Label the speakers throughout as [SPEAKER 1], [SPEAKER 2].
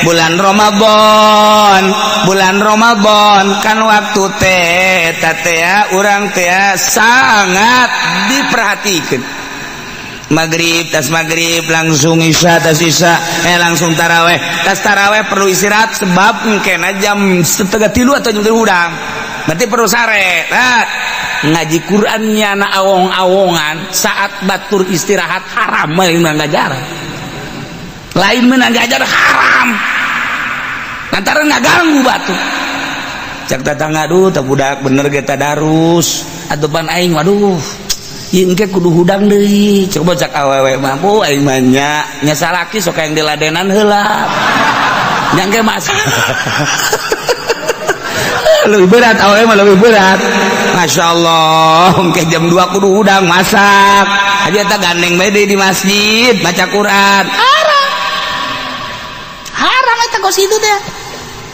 [SPEAKER 1] bulan Ramadan kan waktu teh urang teh sangat diperhatikan. Maghrib langsung isya tas isya langsung taraweh. Tas taraweh perlu istirahat sebab mungkin jam 2:30 atau jam 3 udang. Berarti perlu sare. Ngaji Qur'annya na awong-awongan saat batur istirahat haram lain ngajar. Lain ngajar haram. Lantaran ngaganggu batur. Cak tetangga aduh teu budak bener ge tadarus. Atupan aing waduh ieu engke kudu hudang deui. Coba cak awewe mampu aing mah nya salaki sok yang diladenan heula. Nya engke mas. Lebih berat awewe mah lebih berat. Masyaallah engke jam 2 kudu hudang masak. Aja eta gandeng bae di masjid baca Quran. Haram eta kos itu teh.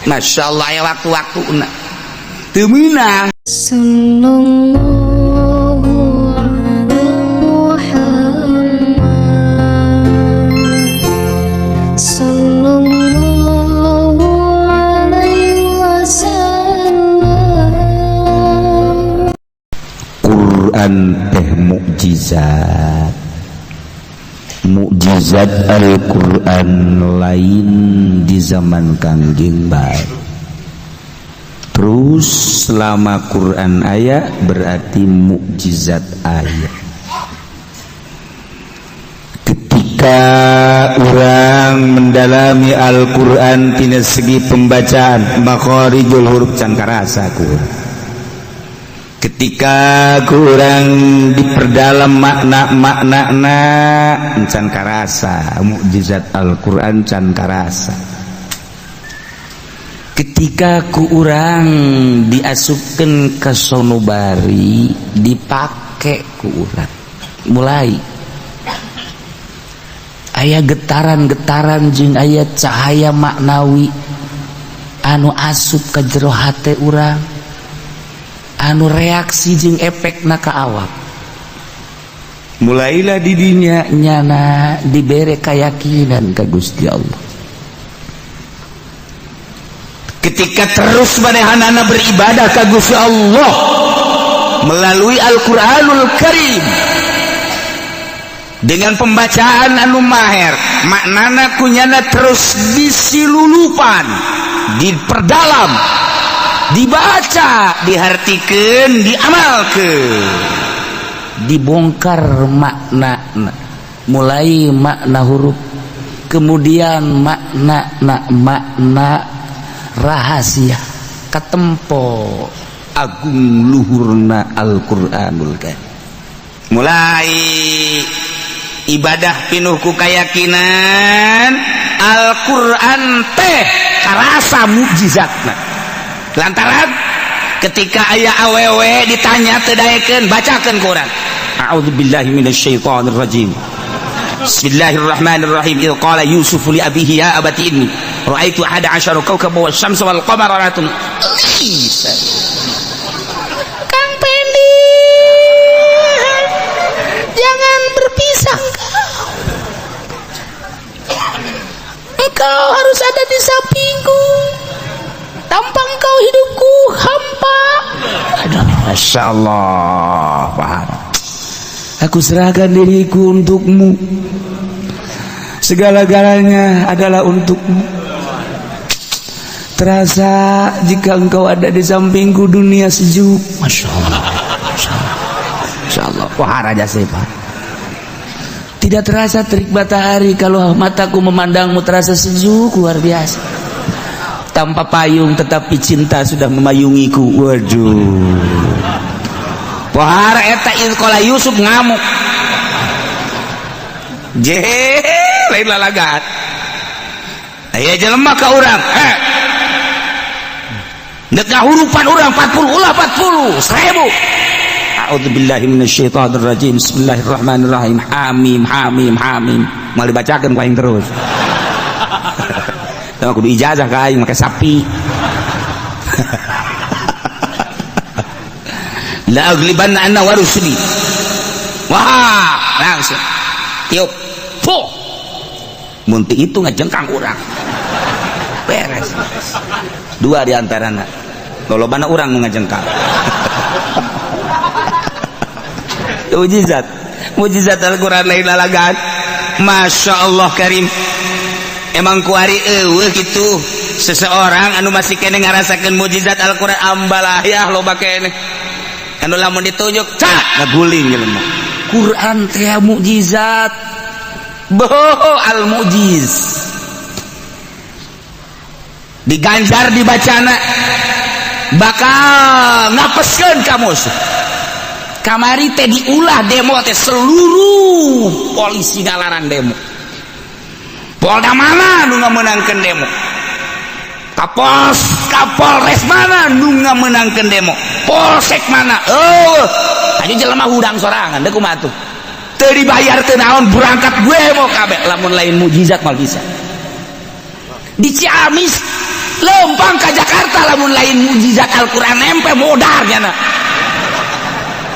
[SPEAKER 1] Masyaallah aya waktu-waktuna. Teu meunang. Teh mukjizat Al-Quran lain di zaman Kangjeng bae. Terus selama Quran ayat berarti mukjizat ayat. Ketika orang mendalami Al-Quran tina segi pembacaan makharijul huruf can karasa Quran. Ketika kurang diperdalam makna-maknana can karasa mukjizat Al-Quran can karasa. Ketika kurang diasupkeun ka sonobari dipake ku urang mulai aya getaran-getaran jeung aya cahaya maknawi anu asup ka jero hate urang, anu reaksi jeung efekna ka awak. Mulailah di dinya nyana dibere keyakinan ka Gusti Allah. Ketika terus manehanana beribadah ka Gusti Allah melalui Al-Qur'anul Karim dengan pembacaan anu maher, maknana kunyana terus disilulupan, diperdalam, dibaca, dihartikeun, diamalkeun, dibongkar makna, mulai makna huruf, kemudian makna rahasia, katempo agung luhurna Al-Qur'anul Karim. Mulai ibadah pinuh ku keyakinan Al-Qur'an teh karasa mukjizatna. Lantaran ketika aya awewe ditanya teu daekeun bacakeun Quran. A'udzubillahi minasyaitonir rajim. Bismillahirrahmanirrahim. Idz qala Yusuf li abihi ya abati inni ra'aitu 11 kawkaban wasyamsa wal qamara ra'aytuhum Kang Pendi, jangan berpisah engkau harus ada di sampingku, tanpa engkau hidupku hampa. Aduh, Masya Allah, paham. Aku serahkan diriku untukmu, segala-galanya adalah untukmu. Terasa jika engkau ada di sampingku dunia sejuk. Masya Allah, Masya Allah. Wah, Raja Sepa. Tidak terasa terik matahari kalau mataku memandangmu, terasa sejuk luar biasa. Tanpa payung tetapi cinta sudah memayungiku. Waduh. Wahara eta izqala Yusuf ngamuk. Lain lalagat. Aya jelema ka urang. Dek ngahurupan urang 40 ulah 40 1000. A'udzubillahi minasyaitonir rajim. Bismillahirrahmanirrahim. Hamim hamim hamim. Mau dibacakeun ku aing terus. Tama kudu ijazah ka aing make sapi. La aglibanna anna wa rusuli. Wah, langsung tiup. Fuh. Mun teu itu ngajengkang urang. beres. Dua diantaranya lolobana orang nu ngajengkal. Mujizat Al-Quran lain lalagan. Masya Allah karim. Emang kuari gitu seseorang anu masih kene ngarasakeun mujizat Al-Quran ambalah ya loba kene anu lamun ditunjuk cak ngaguling jelema. Quran teh mujizat boho al-mujiz diganjar dibacana bakal ngapeskeun ka musuh. Kamari teh diulah demo teh seluruh polisi ngalaran demo. Polda mana nu ngamenangkeun demo? Kapolres mana nu ngamenangkeun demo? Polsek mana? Aja jelema hudang sorangan deuk kumaha tuh. Teu dibayar teu naon berangkat gue mau kabeh lamun lain mujizat mal bisa. Di Ciamis lempang ka Jakarta lamun lain mujizat Al-Qur'an nempe modar nya.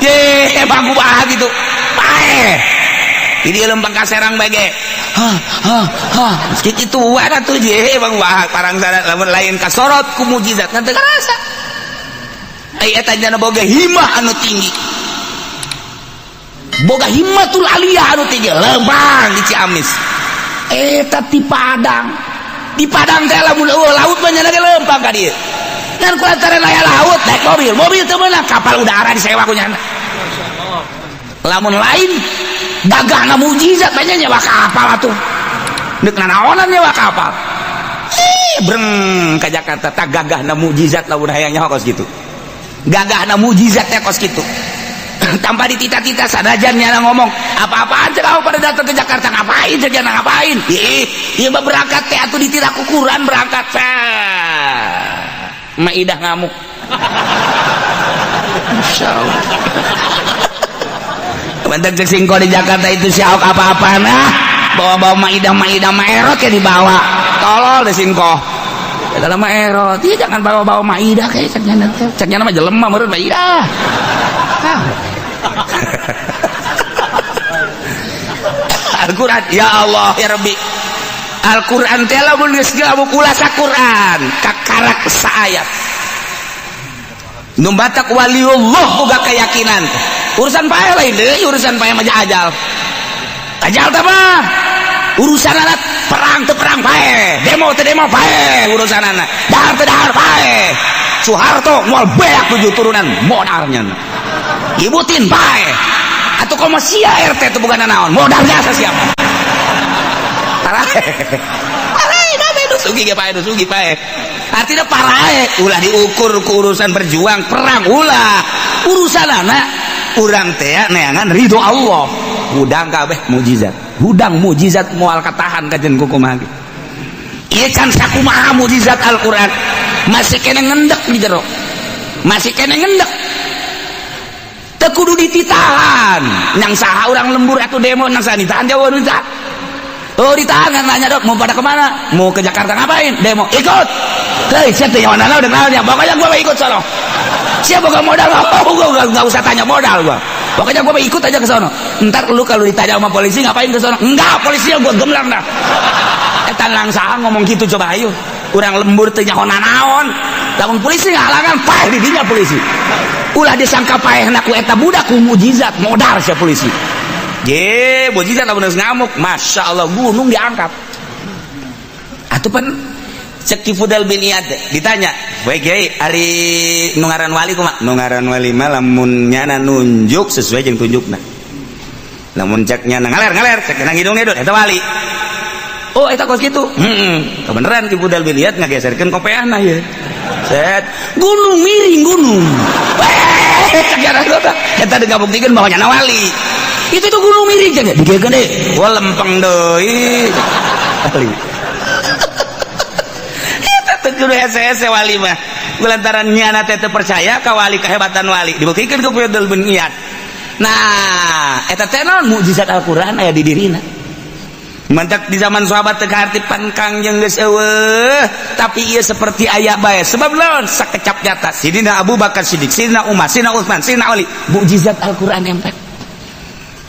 [SPEAKER 1] Ye bangku bah gitu. Pae. Di lempang ka Serang bage. Kitu wae tuh je bang wah parang lamun lain kasorot ku mujizat teu karasa. Ai eta nya boga himmah anu tinggi. Boga himmatul aliyah anu tinggi lempang di Ciamis. Eta di Padang. Di Padang teh lamun laut mah nya lempang ka dieu. Ngan ku antara aya laut naik mobil teu meunang kapal udara disewa ku nyana. Lamun lain gagahna mujizat banyak nyewa kapal atuh. Deuk nanaonan nyewa kapal. Breng ka Jakarta tak gagahna mujizat lamun hayang nyawa kos kitu. Gagahna mujizat teh kos kitu. Tanpa ditita-tita sanajan nyana ngomong, apa-apaan teh kau pada datang ke Jakarta ngapain saja ngapain? Ieu mah berangkat teh atuh ditira ku Quran berangkat. Maidah ngamuk. Masyaallah. Bentar cek singko di Jakarta itu siaok apa-apa nah bawa-bawa maidah maerot ya dibawa tolol deh singko dalam maerot iya jangan bawa-bawa maidah kayak ceknya nama jelem mah menurut maidah Al-Quran ya Allah ya Rabbi Al-Quran teh lamun geus gabu kula Quran kakarak saayat nu batak waliullah boga keyakinan urusan pae lain deh urusan pae mah ajal teh mah urusan anak perang teu perang pae demo teu demo pae urusan anak dahar teu dahar pae Soeharto moal beak 7 turunan modalnya ibutin pae atuh komo sia RT teu boga naon modal biasa siapa sugi pae artinya parae ulah diukur ke urusan berjuang perang ulah urusan anak urang teh neangan ridho Allah hudang kabeh mujizat hudang mujizat moal katahan kajen kumaha ieu can sakumaha mujizat Al-Qur'an masih kene ngendek di jero masih kene ngendek teu kudu dititahan nyang saha urang lembur atuh demo nang saha ditahan jauh ditahan. Oh ditahan nanya dok mau pada kemana mau ke Jakarta ngapain demo ikut hei siapa yang mana udah kenalnya pokoknya gue ikut sono siapa gak modal gak usah tanya modal gue pokoknya gue ikut aja ke sono ntar lu kalau ditanya sama polisi ngapain ke sono enggak polisinya gue gemlang dah tanang sahang ngomong gitu coba ayo kurang lembur teh nyaho naon lamun polisi ngahalangan paeh di dinya polisi ulah disangka paehna ku eta budak ku mujizat modal sia polisi ye mujizat lamun ngamuk Masya Allah gunung diangkat atuh pan cek Ki Fudal bin Iyad ditanya bae Kiai ari nu ngaran wali kumaha nu ngaran wali mah lamun nyana nunjuk sesuai jeung tunjukna lamun cek nyana ngaler cek nang hidung edot eta wali oh eta kos kitu kebeneran Ki Fudal bin Iyad ngageserkeun kopeahna ye set gunung miring gunung cek nyana eta digabungtikeun bahwa nyana wali itu tuh gunung miring jadi digegeun deh wah lempeng deui wali eta teh kudu hese-hese wali mah lantaran nyana teh teu percaya ka wali kehebatan wali dibuktikan ku Fudal bin Iyad nah eta teh naon mukjizat Al-Qur'an aya di dirina mantak di zaman sahabat teu kahartipan Kangjeng geus eueuh tapi ieu seperti aya bae sebab naon sakecap nyata Sidina Abu Bakar Siddiq Sidina Umar Sidina Utsman Sidina Ali mukjizat Al-Qur'an empet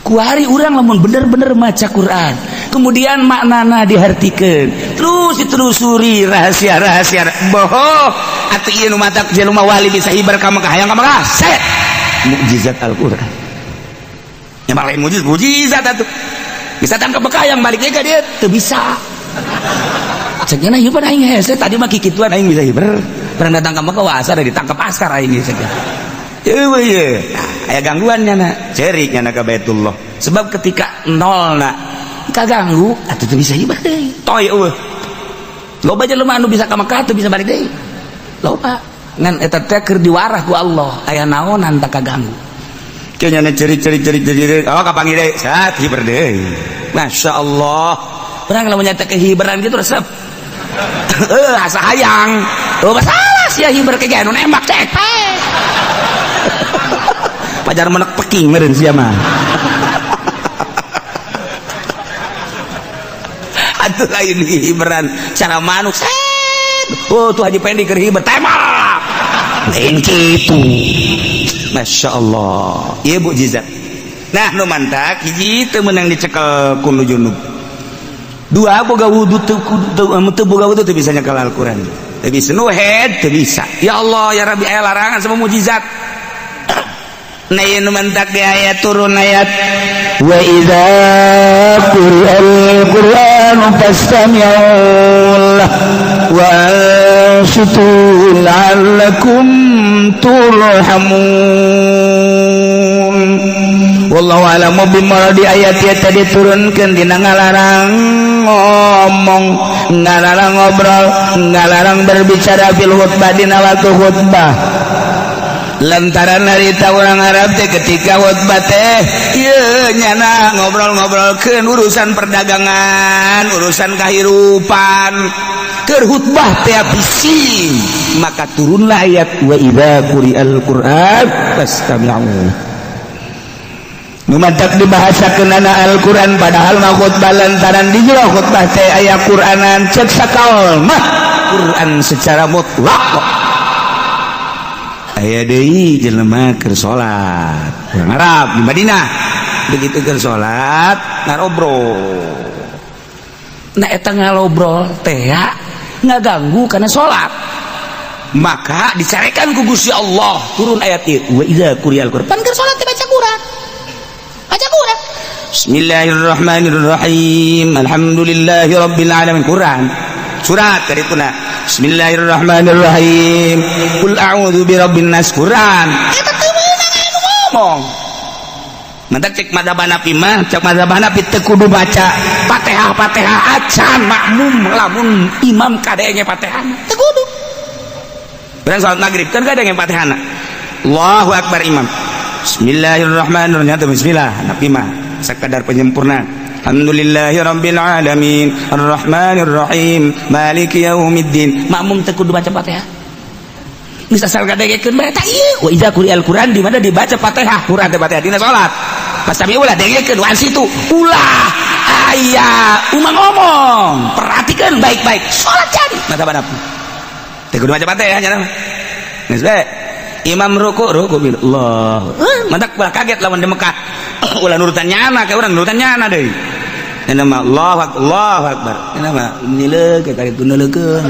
[SPEAKER 1] kuari urang lamun bener-bener maca Quran kemudian maknana dihartikeun terus ditelusuri rahasia-rahasia bohong atuh ieu nu matak jelema wali bisa hibar ka Mekah hayang ka Mekah set mukjizat Al-Qur'an yang lain mukjizat atuh bisa datang ke Mekah yang balik ke dia teu bisa cenah ieu pan aing hese tadi mah kikituan aing bisa hibar pernah datang ke Mekah wasa ada ditangkap askar aing geus eueuh ye aya gangguannya na ceriknya na ka Baitullah sebab ketika nol na kaganggu atuh teu bisa hibar deui toy eueuh loba jelema anu bisa ka Mekah teu bisa balik deui loba ngan eta teh keur diwarah ku Allah aya naonan tak kaganggu kieu nya ceri oh kapangi deui saat hibar deui masyaallah urang lamun nyata kehibaran gitu resep asa hayang oh masalah sia hibar ke anu nembak cek pajar menek peking meureun sia mah atuh lain hibaran cara manuk oh tuh Haji Pendi keur hibar tembak lain kitu masyaallah ieu mukjizat nah nu mantak hiji teu meunang dicekel ku nu junub dua boga wudu teu boga wudu teu bisa nyekel Al-Qur'an teu bisa nu head teu bisa ya Allah ya Rabbi aya larangan sama mukjizat nah ieu nu mantak di ayat turun ayat wa idza quri'al qur'anu fastami'u wa ansitu la'allakum turhamun wallahu a'lamu bimuradi ayat ieu tadi turunkeun dina ngalarang ngomong ngalarang ngobrol ngalarang berbicara fil khutbah dina waktu khutbah lantaran harita orang Arab teh ketika khutbah teh ieu nyana ngobrol-ngobrolkeun urusan perdagangan urusan kahirupan keur khutbah teh bising maka turunlah ayat wa idza quri'al qur'an fastami'u nu mantak dibahasakeun Al-Qur'an padahal mah khutbah lantaran di jero khutbah teh aya Qur'anan cek sakaul mah Qur'an secara mutlak aya deui jelema keur salat urang Arab di Madinah begitu keur salat ngarobrol nah eta ngalobrol teh ngaganggu kana salat maka dicarekan ku Gusti Allah turun ayat ieu wa idza quri'al qur'an pan keur salat teh baca Quran Bismillahirrahmanirrahim alhamdulillahi rabbil alamin Quran surat karituna Bismillahirrahmanirrahim qul a'udzu birabbin nas Quran eta teu meunang anu ngomong mantak cek madzhab Hanafi mah cek madzhab Hanafi teu kudu baca Fatihah acan makmum lamun imam kadenge Fatihah teu kudu urang salat magrib kan kadenge Fatihahna Allahu akbar imam Bismillahirrahmanirrahim bismillah Hanafi mah sakadar penyempurna Alhamdulillahi rabbil alamin arrahmanirrahim maliki yaumiddin makmum teu kudu baca Fatihah geus asal kadengekeun bae eta ieu wa idza quri'al qur'an di mana dibaca Fatihah Quran teh Fatihah dina salat pasti ulah dengekeun wan situ ulah aya umang ngomong perhatikan baik-baik salat jadi mata banap teu kudu baca Fatihah nya geus bae imam ruku Allah mantak ulah kaget lamun di Mekah ulah nurutan nyana kayak urang nurutan nyana deui nama Allahu akbar nama nileuk ka kitu neuleukeun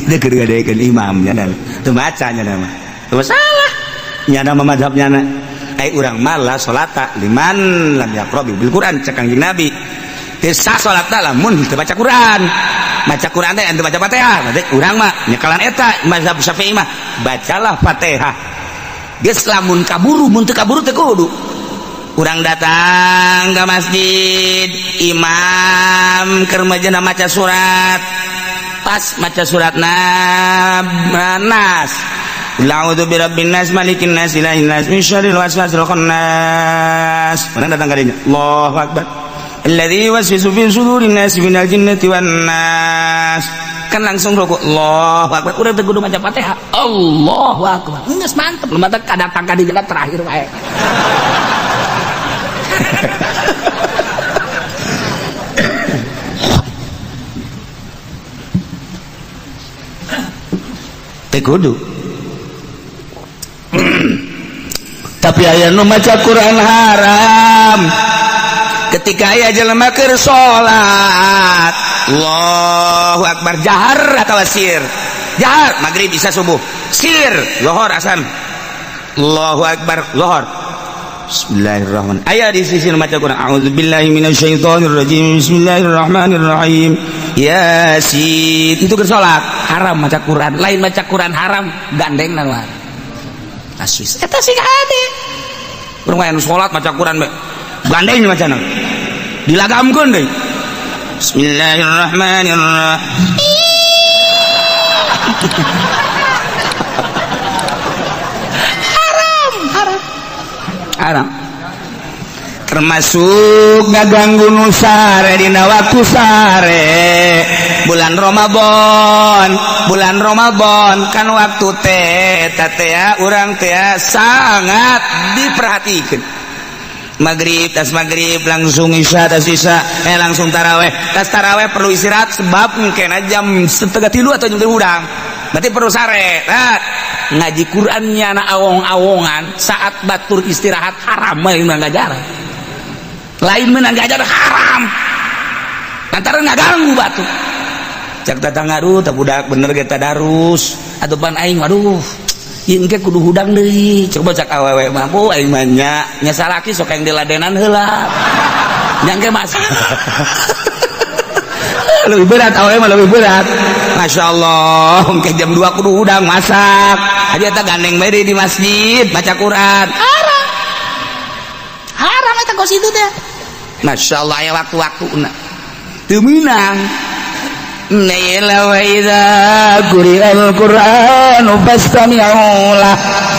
[SPEAKER 1] da keur gadekeun imam nya teu maca nya nama teu salah nya nama mazhab nya ai urang malah salata liman lam yaqra bil Quran cek Kangjeng Nabi teu sah salata lamun teu baca Quran teh anu baca Fatihah berarti urang mah nyekalan eta mazhab Syafi'i mah bacalah Fatihah geus lamun kaburu mun teu kaburu teu kudu urang datang ke masjid imam keur majeuna maca surat pas maca surat nas A'udzu birabbin nas malikin nas ilahin nas min syarril waswasil khannas urang datang ka dinya Allahu akbar alladzi yuwaswisu fi sudurin nas minal jinnati wan nas kan langsung rukuk Allahu akbar urang teu kudu maca Fatihah Allahu akbar geus mantep lu mata kadatang ka dinya terakhir wae teu kudu tapi aya nu maca Quran haram ketika aya jelema keur salat Allahu akbar jahar atawa sir jahar magrib bisa subuh sir lohor asan Allahu akbar lohor Bismillahirrahmanirrahim aya di sisi maca Quran a'udzubillahi minasyaitonirrajim bismillahirrahmanirrahim yasin itu keur salat haram maca Quran lain maca Quran haram gandeng naon aswis eta sing hade urang aya nu salat maca Quran be gandeng macana dilagamkeun deui bismillahirrahmanirrahim haram termasuk ngaganggu nu sare dina waktu sare bulan Ramadan kan waktu teh urang teh sangat diperhatikeun maghrib tas maghrib langsung isya tas isya langsung taraweh tas taraweh perlu istirahat sebab mungkin jam 2:30 atau jam 3 udang berarti perlu sare ngaji Qurannya na awong-awongan saat batur istirahat haram lain mengajar haram antara ngaganggu batu cak tatang aduh tak budak bener kita darus atau pan aing waduh ieu engke kudu hudang deui coba cak awewe mampu aing mah nya salaki sok yang diladenan heula nya engke mas lebih berat awewe mah lebih berat masyaallah engke jam 2 kudu hudang masak aja eta gandeng bae di masjid baca Quran haram eta kos itu teh masyaallah aya waktu-waktuna teu meunang Naila wa idza quri'al Qur'anu fastami'u lah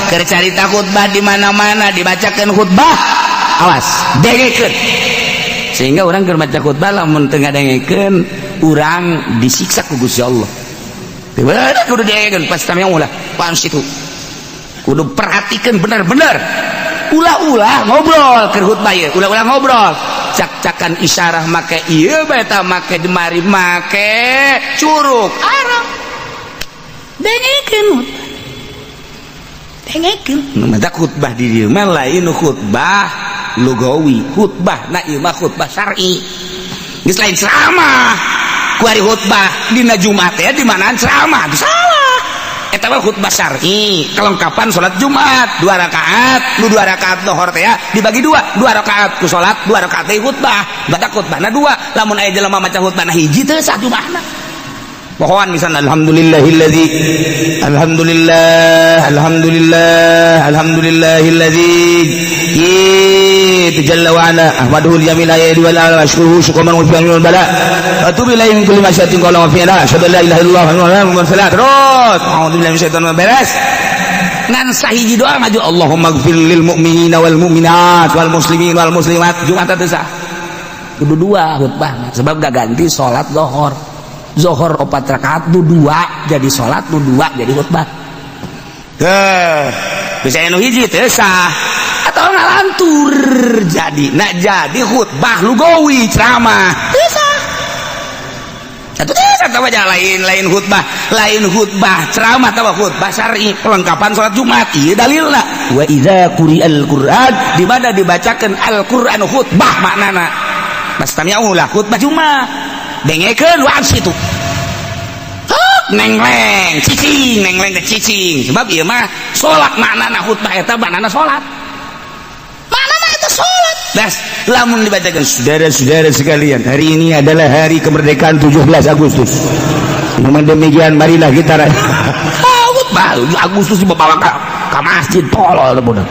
[SPEAKER 1] keur carita khutbah di mana-mana dibacakeun khutbah awas dengekeun sehingga orang keur baca khutbah lamun teu ngadengekeun urang disiksa ku Gusti Allah teu bener kudu dengekeun fastami'u lah pans itu kudu perhatikeun bener-bener ulah-ulah ngobrol keur khutbah ieu ulah-ulah ngobrol cak-cakan isyarah make ieu beta make demari make curug arang dengekeun mata khutbah di dieu mah lain khutbah lugawi khutbah na ieu mah khutbah syar'i geus lain ceramah ku ari khutbah dina Jumat teh di manaan ceramah salah eta mah khutbah syar'i kelengkapan salat Jumat 2 rakaat nu 2 rakaat zuhur teh dibagi 2 rakaat ku salat 2 rakaat teh khutbah badak khutbahna 2 lamun aya jelema maca khutbahna hiji teh sak Jumatna pohon misalnya alhamdulillahilladzi jalla wa ala ahmaduhu jamil ayati wal ashkuruhu syukran wa fi'al bala atubu ilaihi min kulli ma syatin qala wa fi'ala asyhadu an la ilaha illallah wa la ilaha terus a'udzu billahi minasyaitonir beres ngan sahiji doa maju Allahumma ighfir lil mu'minina wal mu'minat wal muslimin wal muslimat Jumat teh sah kudu 2 khutbah sebab gak ganti salat zuhur 4 rakaat nu 2 jadi salat nu 2 jadi khutbah bisa anu hiji teh sah atau ngalantur jadi nak jadi khutbah lugawi ceramah teu sah atuh teh eta wae lain khutbah ceramah tawa khutbah syar'i kelengkapan salat Jumat ieu dalilna wa idza quri'al Qur'an di mana dibacakeun Al-Qur'an khutbah maknana pastami'u lah khutbah Jumat dengekeun wae situ nengleng cicing sebab ieu mah salat maknana khutbah eta maknana salat maknana eta salat das lamun dibacakeun saudara-saudara sekalian hari ini adalah hari kemerdekaan 17 Agustus namun demikian marilah kita khutbah Agustus dibawa ka masjid tolol bener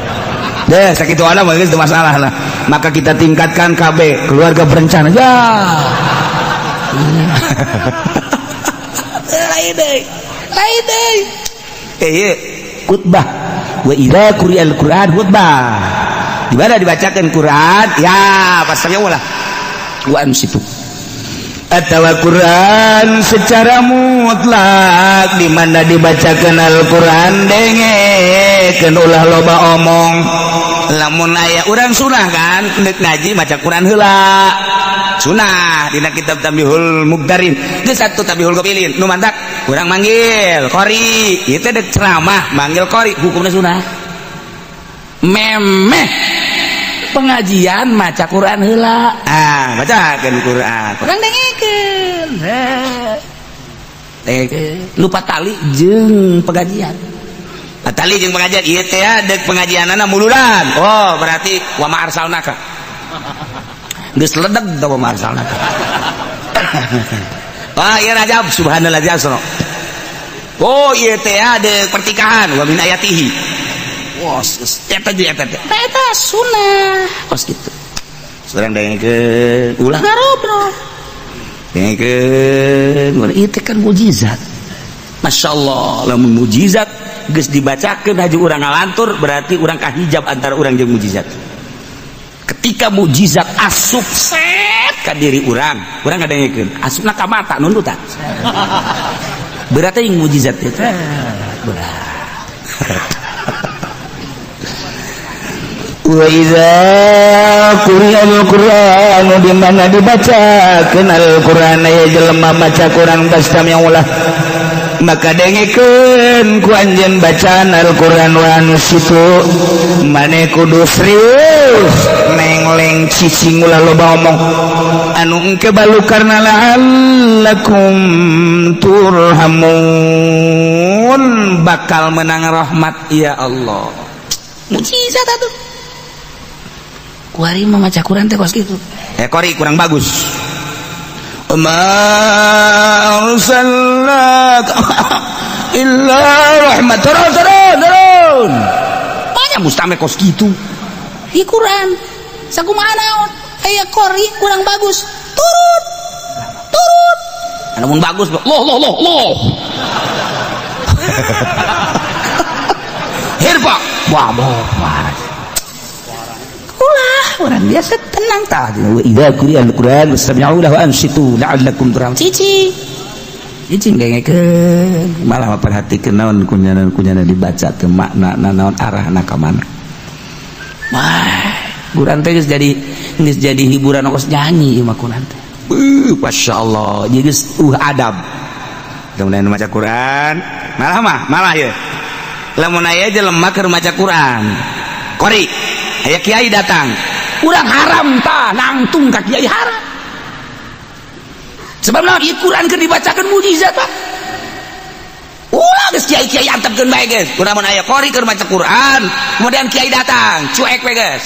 [SPEAKER 1] deh sakitu ana mah geus teu masalah lah maka kita tingkatkan KB keluarga berencana ya lain deui khutbah wa idza quri'al Qur'an khutbah di mana dibacakan Quran ya pasangnya ulah wa situ atawa Quran secara mutlak di mana dibacakan Al-Qur'an dengekeun ulah loba omong lamun aya urang sunah kan neuk ngaji maca Quran heula sunah dina kitab Tabihul Mugdarin geus satu Tabihul Gopilin nu mantak urang manggil qori ieu teh deuk ceramah manggil qori hukumna sunah memeh pengajian maca Quran heula bacakeun Quran urang dengekeun lupa tali jeung pengajian tali jeung pengajian ieu teh deuk pengajianana muludan berarti wa ma arsalnaka geus ledeg teh wa ma arsalnaka ieu Rajab subhanallah jasna ieu teh deuk pertikahan wa min ayatihi eta sunnah kos gitu surang dengekeun ulah ngarobrol dengekeun ieu teh kan mukjizat masyaallah lamun mukjizat geus dibacakeun haji urang ngalantur berarti urang kahijab antara urang jeung mukjizat ketika mukjizat asup set ka diri urang ngadengekeun asupna ka mata nundut tah berarti yang mukjizat itu wa idza quri'al qur'anu di mana dibacakeun Al-Qur'an ya jelema maca Quran fastami'ulah maka dengekeun ku anjeun bacaan Al-Qur'an wa nusitu mane kudu serius nengleng cicing ulah loba omong anu engke balukarna la'allakum turhamun bakal menang rahmat ya Allah mukjizat atuh kuari memaca Quran teh kos gitu kori kurang bagus ma arsalnaka illa rahmat turun banyak mustame kos gitu di Quran sakumaha naon aya kori kurang bagus turun anu mun bagus loh hirfa wah orang biasa tenang tah wa idza quri'al Qur'an fastami'u lahu wa ansitu la'allakum turhamun cicing dengekeun malah perhatikeun naon kunyana dibaca teh makna naon arahna ka mana Quran teh geus jadi hiburan ongkos nyanyi ieu mah Quran teh masyaallah jadi geus adab kemudian maca Quran malah ieu lamun aya jelema keur maca Quran kori aya kiai datang urang haram tah nangtung ka kiai haram sebab naon ieu Quran keur dibacakeun mukjizat Pak ulah geus kiai antepkeun bae geus urang mun aya qori keur maca Quran kemudian kiai datang cuek we geus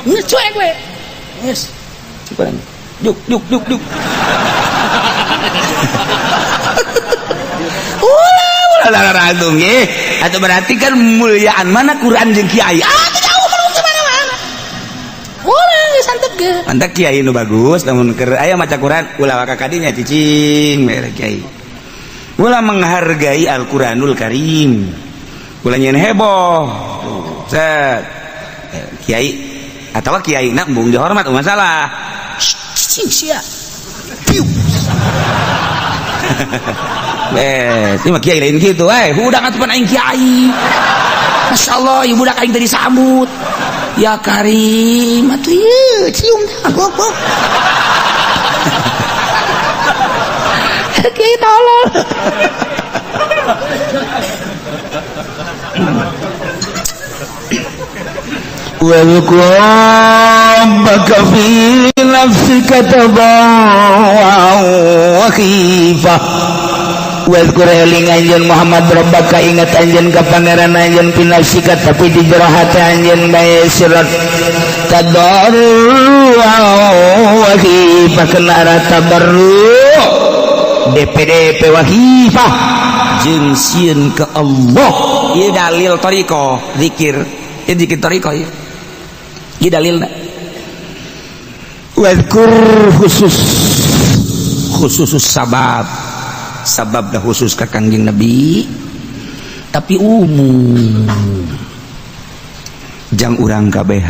[SPEAKER 1] geus cuek we geus cukuran juk ulah rantung ye atuh berarti kan muliaan mana Quran jeung kiai mantap kiai nu bagus namun keur aya maca Quran ulah ka kadinya cicing mere kiai ulah menghargai Al-Qur'anul Karim ulah nyeun heboh set kiai atawa kiai na embung dihormat masalah cicing sia piu ini mah kiai lain gitu budak atuh pan aing kiai masyaallah ieu budak aing teh disambut ya Karim atuh ieu cium tah kiai tolol rabbaka fi nafsika tadarruan wa khifah wadhkur eling anjeun Muhammad rabbaka ingat anjeun ka pangeran anjeun fi nafsika tapi di jero hati anjeun bae sirat tadarruan wa khifah kana tadarru DPDP wa khifah jeung sieun ka Allah ieu dalil tariqah zikir ieu zikir tariqah ieu dalilna wadhkur khusus sabab dah khusus ka Kangjeng Nabi tapi umum jang urang kabeh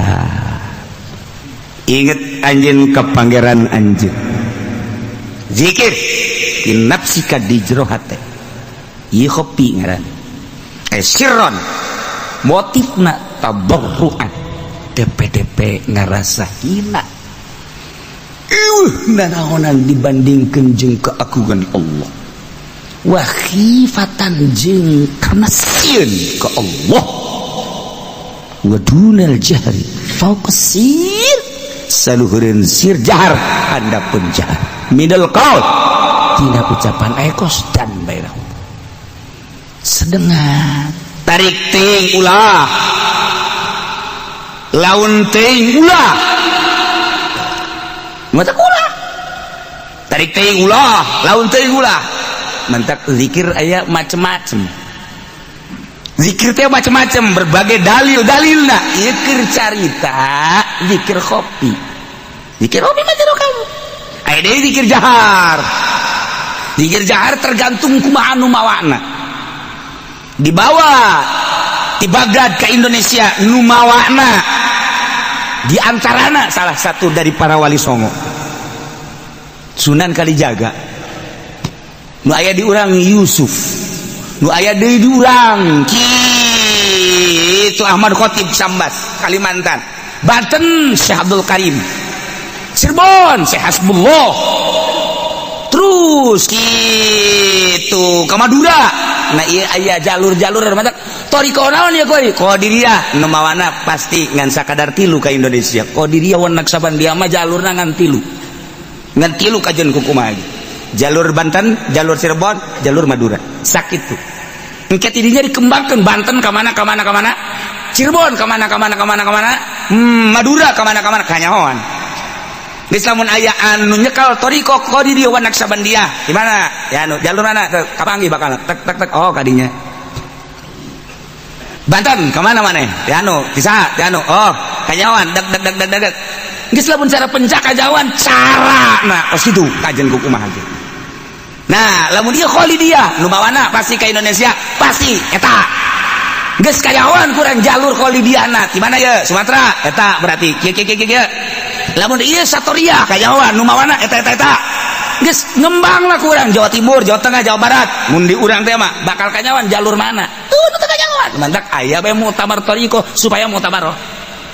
[SPEAKER 1] inget anjeun ka pangeran anjeun zikir in nafsika di jero hate ieu khopi ngaran sirron motifna tabarruan DP ngarasa hina nanaonan dibandingkeun jeung keagungan Allah wa khifatan jeung karena sieun ka Allah wa dunal jahri fokus sir saluhureun sir jahar handapun jahar middle qaul tina ucapan ekos dan bayrau sedengan tarik ting ulah laun ting ulah mata ulah tarik ting ulah laun ting ulah mantak zikir aya macem-macem zikir teh macem-macem berbagai dalil-dalilna zikir carita zikir kopi mah jero kamu aya deui zikir jahar tergantung kumaha nu mawana dibawa di Baghdad ke Indonesia nu mawana di antarana salah satu dari para wali songo Sunan Kalijaga nu aya di urang Yusuf nu aya deui di urang kitu Ahmad Khotib Sambas Kalimantan Banten Syekh Abdul Karim Cirebon Syekh Hasbullah terus kitu ka Madura nah ieu aya jalur-jalur mata toriko naon ya koy Qadiriyah nu mawana pasti ngan sakadar 3 ka Indonesia Qadiriyah wan Naksabandia mah jalurna ngan 3 kajen kukumaha jalur Banten jalur Cirebon jalur Madura sakit tuh engke tidinya dikembangkan Banten ka mana Cirebon ka mana Madura ka mana kanyahoan geus lamun aya anu nyekal toriko Qadiriyah wan Naksabandia di mana ya anu jalur mana kapanggih bakal tek oh kadinya Banten ka mana maneh ya anu kisah ya anu oh kanyahoan deg geus lamun cara pencakajawan carana kos kitu kajen kukumaha ge nah lamun ieu Khalidiyah nu bawana pasti ka Indonesia pasti eta geus kayawan kurang jalur Khalidiyahna di mana ye Sumatera eta berarti kieu lamun ieu Satoriyah kayawan nu bawana eta geus ngembangna kurang Jawa Timur Jawa Tengah Jawa Barat mun di urang teh mah bakal kanyawan jalur mana tuh nu teu kanyawan mantak aya bae muktamar tariko supaya muktabaroh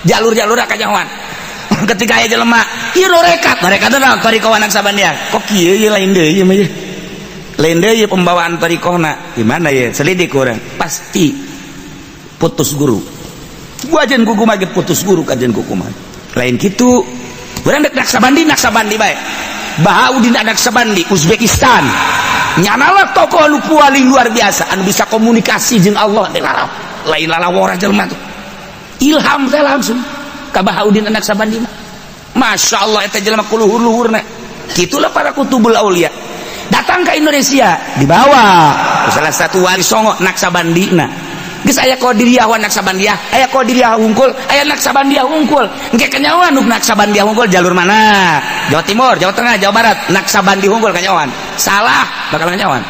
[SPEAKER 1] jalur-jalurna kanyawan ketika aya jelema ieu rekat naon tariko wan Naksabandia kok kieu ye lain deui mah ye lain deui pembawaan tarikohna di mana ya selidik urang pasti putus guru gua ajen kukumaha ge putus guru kajen kukumaha lain kitu urang dek Naksabandi bae Bahaudin Naksabandi Uzbekistan nyanalah tokoh anu paling luar biasa anu bisa komunikasi jeung Allah teh lain lalawora jelema tuh ilham teh langsung ka Bahaudin Naksabandi mah Masya Allah eta jelema kuluhur-luhurna kitulah para kutubul aulia datang ke Indonesia dibawa salah satu wali songo Naksabandina geus aya Qadiriyah wan Naksabandia aya Qadiriyah hungkul aya Naksabandia hungkul engke kanyawan nu Naksabandia hungkul jalur mana Jawa Timur Jawa Tengah Jawa Barat Naksabandi hungkul kanyawan salah bakal kanyawan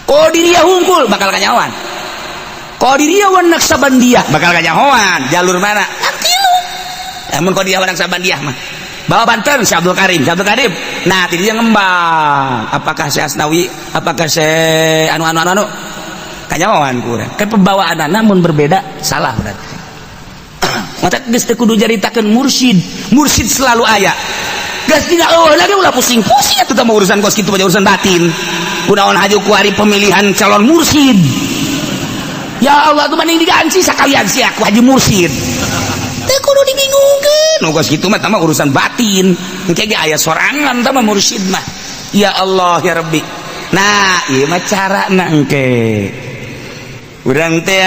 [SPEAKER 1] Qadiriyah hungkul bakal kanyawan Qadiriyah wan Naksabandia bakal kanyawan jalur mana nanti lu amun Qadiriyah wan Naksabandia mah bawa Banten Syekh Abdul Karim nah tidinya ngembang apakah Syekh Asnawi apakah Syekh anu kanyawan kurang kan pembawaanna namun berbeda salah berarti mata geus teu kudu jaritakeun mursyid selalu aya geus dina eueuh lagi ulah pusing-pusing atuh teh urusan kos kitu urusan batin kunaon haju ku hari pemilihan calon mursyid ya Allah tuh mending diganti sakalian si aku haji mursyid teh kudu dibingungkeun nu kos kitu mah tama urusan batin engke ge aya sorangan tama mursyid mah ya Allah ya Rabbi nah ieu mah carana engke urang teh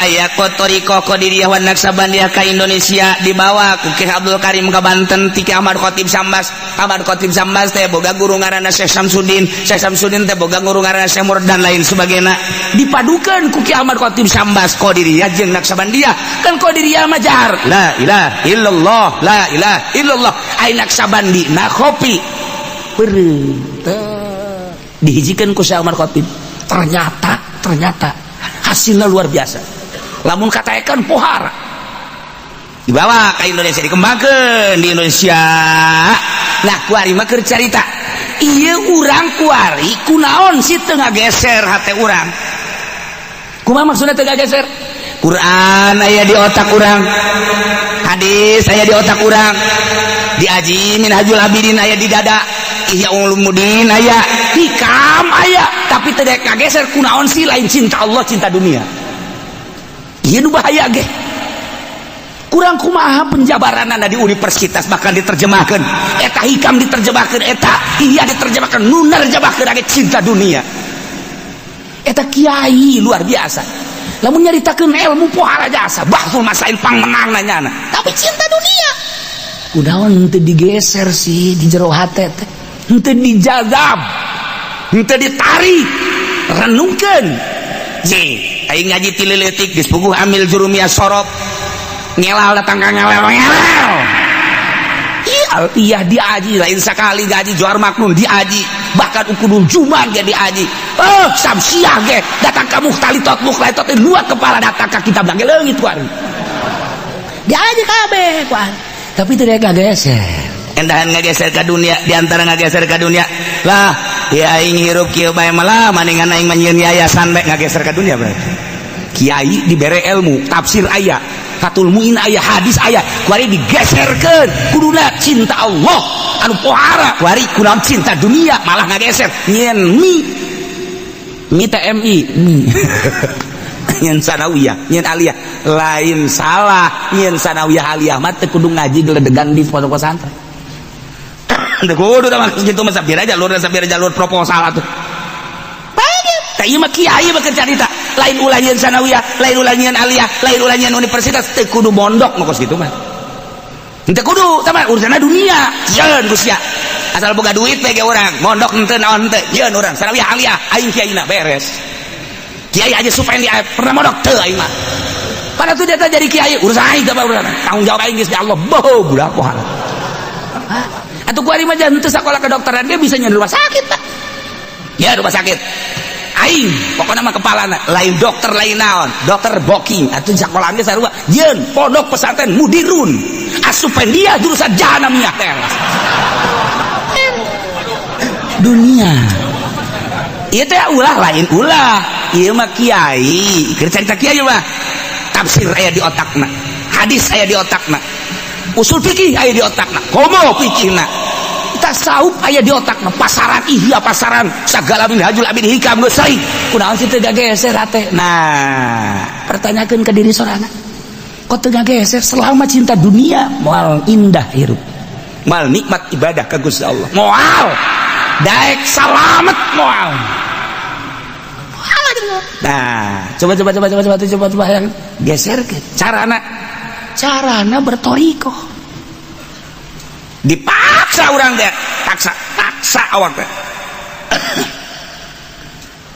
[SPEAKER 1] aya toriko Qadiriyah wan Naksabandia ka Indonesia dibawa ku Syekh Abdul Karim ka Banten ti Ahmad Khotib Sambas teh boga guru ngaranna Syekh Samsudin teh boga guru ngaranna Syekh Murdan lain sebagainya dipadukeun ku Ahmad Khotib Sambas Qadiriyah jeung Naksabandia kan Qadiriyah mah jar la ilaha illallah ai Naksabandi na kopi beureum dihijikeun ku Syekh Ahmad Khotib ternyata hasilnya luar biasa lamun katakan pohara dibawa ke Indonesia dikembangkan di Indonesia nah kuari mah keur carita ieu urang kuari kunaon si teu ngageser hate urang kumaha maksudna teu ngageser Quran aya di otak urang hadis aya di otak urang di Aji Minhajul Abidin aya di dada Ihya Ulumuddin aya hikam aya tapi teu daek kageser kunaon sih lain cinta Allah cinta dunia ieu nu bahaya ge kurang kumaha penjabaranana di universitas bahkan diterjemahkan eta hikam diterjemahkan eta iya diterjemahkan nu nerjemahkeun age cinta dunia eta kiai luar biasa lamun nyaritakeun ilmu pohara jasa bahsul masail pangmenang nanyana tapi cinta dunia kunaon henteu digeser sih di jero hate teh henteu dijagab henteu ditarik renungkeun je aing ngaji ti leutik geus puguh amil jurumiyah sorop ngelal datang ka ngelal iya diaji lain sekali gaji juar maknun diaji bahkan ukudul juman ge diaji samsiah ge datang ka mukhtalitot luat kepala datang ka kitab lagi leungit kuari diaji kabeh kuari tapi tidak ngageser endahan ngageser ka dunia diantara ngageser ka dunia lah ya aing hirup kieu bae malah maningan aing nyieun yayasan bae ngageser ka dunia berarti kiai dibere ilmu tafsir aya Fathul Muin aya hadis aya kuari digeserkeun kuduna cinta Allah anu pohara kuari kunaon cinta dunia malah ngageser nyieun mi TMI nyieun sanawiyah nyieun aliyah lain salah nyieun sanawiyah aliyah mah teu kudu ngaji geledegan di pondok pesantren teu kudu tah kitu mah sabira jalur proposal atuh tah ieu mah kiai mah carita lain ulah nyeun sanawiyah lain ulah nyeun aliyah lain ulah nyeun universitas teu kudu mondok mah kos kitu mah teu kudu tah mah urusanna dunia yeun Gusya asal boga duit we ge urang mondok henteu naon henteu yeun urang sanawiyah aliyah aing kiaina beres kiai aja supaya dia pernah mondok teu aing mah pada tuh dia jadi kiai urusan aing teh urusan tanggung jawab aing geus di Allah boh budak pohala atuh kuari mah jangan teu sakola kedokteran dia bisa nyeun rumah sakit Pak ya rumah sakit aing pokoknya mah kepalana lain dokter lain naon dokter booking atuh sakola ge sarua yeun pondok pesantren mudirun asupen dia jurusan jahanamiyah teh dunia ieu teh ulah lain ulah ieu mah kiai keur carita kiai mah tafsir aya di otakna hadis aya di otakna usul fikih aya di otakna komo fikihna tasawuf aya di otakna pasaran ihya pasaran sagala minhajul abid hikam geus sae kunaon sih teu gageser hate nah pertanyakeun ke diri sorangan kok teu gageser selama cinta dunia moal indah hirup moal nikmat ibadah ka Gusti Allah moal daek salamet moal nah coba yang geser ke carana bertoriko dipaksa orang deh paksa awak deh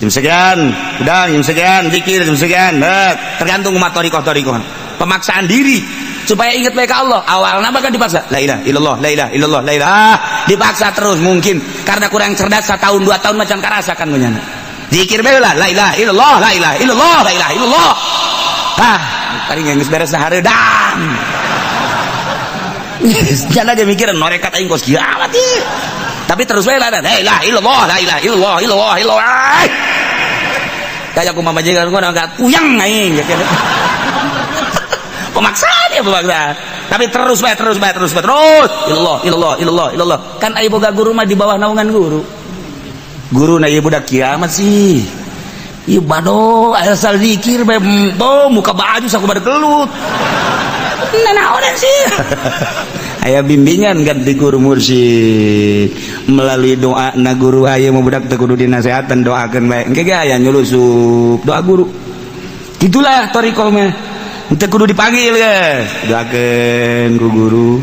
[SPEAKER 1] jam sekian udah jam sekian dikir jam sekian tergantung umat toriko pemaksaan diri supaya ingat mereka Allah awalnya bahkan dipaksa la ilaha illallah la ilaha illallah la ilaha dipaksa terus mungkin karena kurang cerdas 1 tahun 2 tahun macam karasakan menyana zikir bae lah la ilaha illallah la ilaha illallah la ilaha illallah tadi geus beres hareudang jangan aja mikirin norekat aing kos kiamat tapi terus bae lah la ilaha illallah la ilaha illallah illallah illallah kayak aku mamajikan gua enggak puyeng aing pemaksaan ya pemaksaan tapi terus illallah kan aya boga guru mah di bawah naungan guru na ieu budak kiamat sih ieu bado asal zikir bae muka baju sakubar gelut naonan sih aya bimbingan ganti guru mursyid melalui doa na guru aya mah budak teu kudu dinasehatan doakeun bae engke ge aya nyulusup doa guru gitulah thariqah mah teu kudu dipanggil ge doakeun ku guru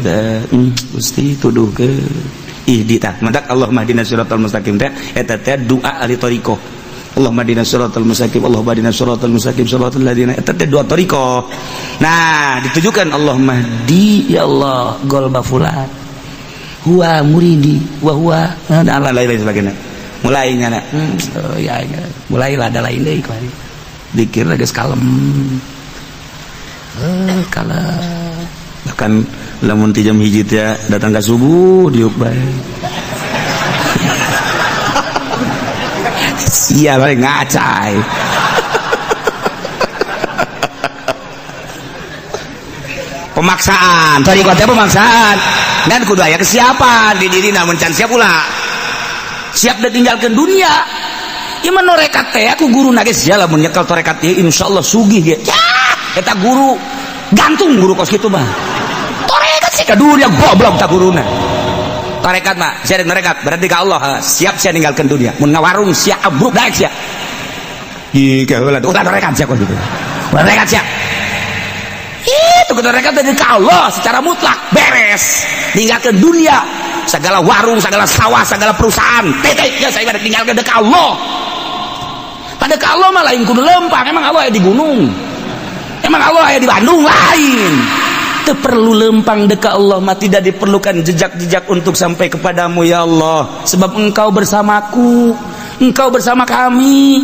[SPEAKER 1] Gusti tuduhkeun ihdita madak Allahumma hdinas siratal mustaqim teh eta teh doa ahli thariqah Allahumma hdinas siratal mustaqim Allahumma hdinas siratal mustaqim siratal ladzina eta teh doa thariqah nah ditujukan Allahumma hdi ya Allah golba fulan huwa muridi wa huwa dan lain sebagainya mulai nyana ya mulailah ada lain deui kuari dikir geus kalem kala bahkan lamun ti jam 1 teh datang ka subuh diuk bae sia bae ngacai pemaksaan tadi kota pemaksaan dan kudu aya kesiapan di diri namun can siap pula siap dan tinggalkan dunia ieu mah norekat teh aku guru na geus jala mun nyekel torekat ieu insyaallah sugih ge eta guru gantung guru kos gitu mah tarekat sih kadunya goblok tak guruna tarekat mah saya tarekat berarti ke Allah siap saya ninggalkan dunia mun ngawarung siap abruk daek siap ika heula ulah tarekat siap gitu tarekat siap itu ke tarekat dari ke Allah secara mutlak beres ninggalkan dunia segala warung segala sawah segala perusahaan titik ya saya tinggalkan ke Allah pada ke Allah mah lain kudu lempang emang Allah ya di gunung emang Allah ya di Bandung lain teu perlu lempang dekat Allah mah tidak diperlukan jejak-jejak untuk sampai kepadamu ya Allah sebab engkau bersamaku engkau bersama kami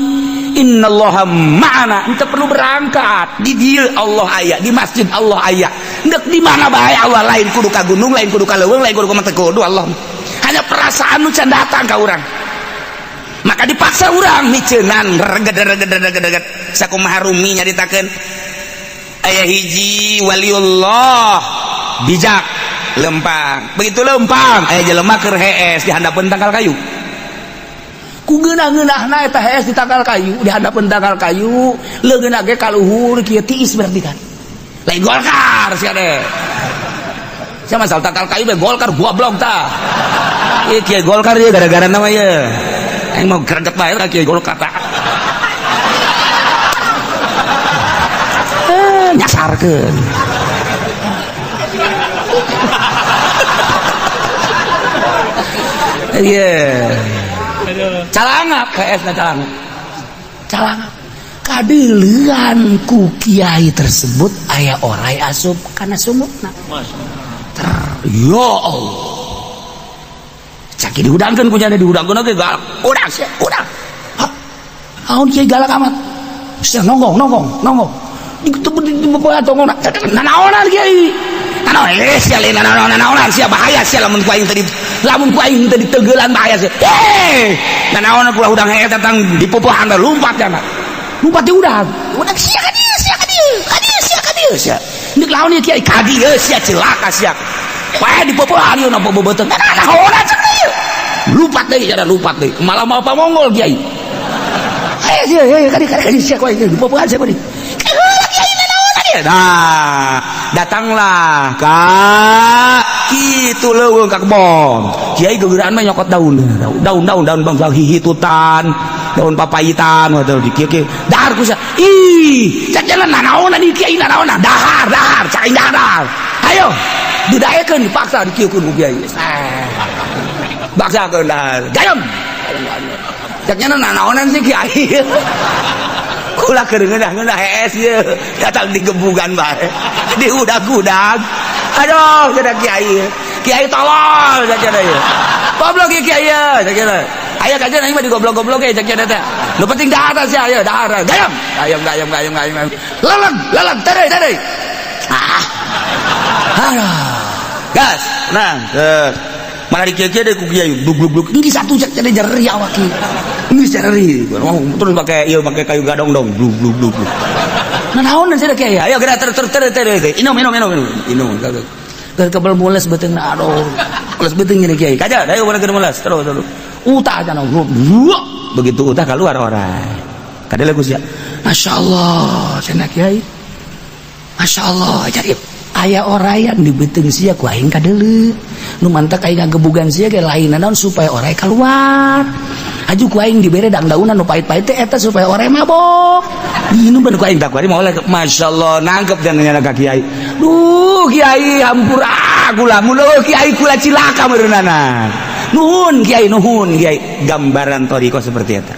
[SPEAKER 1] innallaha ma'ana ente perlu berangkat di dia Allah aya di masjid Allah aya ndek di mana bae Allah lain kudu ka gunung lain kudu ka leuweung lain kudu ka mah kudu Allah hanya perasaan nu can datang ka urang maka dipaksa urang miceunan reged sakumaha rumi nyaritakeun aya hiji waliullah bijak lempang begitu lempang aya jelema keur hees di handapeun tangkal kayu ku geunah-geunahna eta hees di tangkal kayu di handapeun tangkal kayu leungeunna ge kaluhur kieu tiis berarti kan lain golkar sia de sia masal tangkal kayu be golkar goblok tah ieu kieu golkar ieu gara-gara nama ieu aing mau greget bae ka kieu golkar tah nyasarkeun iya calangap KS na calangap kadeulean ku kiai tersebut aya orai asup kana sumutna ya Allah caki diudangkeun ku nya diudangkeun ge galak udang sia udang aun kiai galak amat sia nonggong di tongong nanaonan kiai nanaon sia lain nanaonan sia bahaya sia lamun ku aing tadi tegeulan bahaya sia nanaon ulah udang heeh datang di pupuhan lompat kana lompat di udang sia ka dieu sia nik laon ieu kiai ka dieu sia cilaka sia pae di pupuhan ieu napa beubeuteuh nanaonan cek dieu lompat deui malah mau pamongol kiai sia sia ku di pupuhan sia ku nah datanglah kak kitu leuweung ka kebon kiai gegeuraan mah nyokot daun bangsa hihitutan daun papayitan atau di kieu dahar ku sia ih cacalan nanaonna di kiai nanaonna dahar cai dahar ayo didaekeun dipaksa dikieukeun ku kiai baksakeun dahar gayam caknya nanaonan si kiai kula keur ngeundah hees ieu datang di gebugan bae di udag-udag aduh cenah kiai tolol cenah ieu goblok ieu kiai cenah aya kajian aing mah di goblok-goblok ge cenah teh nu penting dahar sia aya dahar gayam leleg tadeuy gas tenang malah dikieu-kieu deh ku kiai bluk ini satu cek cenah jeri awak kieu ini jeri terus pakai kayu gadong dong bluk nanaonan cenah kiai ayo geura ter inum kebel mules beuteung aduh mules beuteung ini kiai kaja ayo bener mules terus utah cenah begitu utah keluar orang kadele ku sia masyaallah cenah kiai masyaallah jadi aya orayan di beuteung sia ku aing kadeuleu nu mantak aing ngagebugan sia ge lain naon supaya oray keluar aju ku aing dibere dang-daunan nu pait-pait teh eta supaya oray mabok ini bener ku aing tak kuari moal masyaallah nangkep dan nyana ka kiai duh kiai hampura kula mun kiai kula cilaka meureunana nuhun kiai gambaran thariqah seperti eta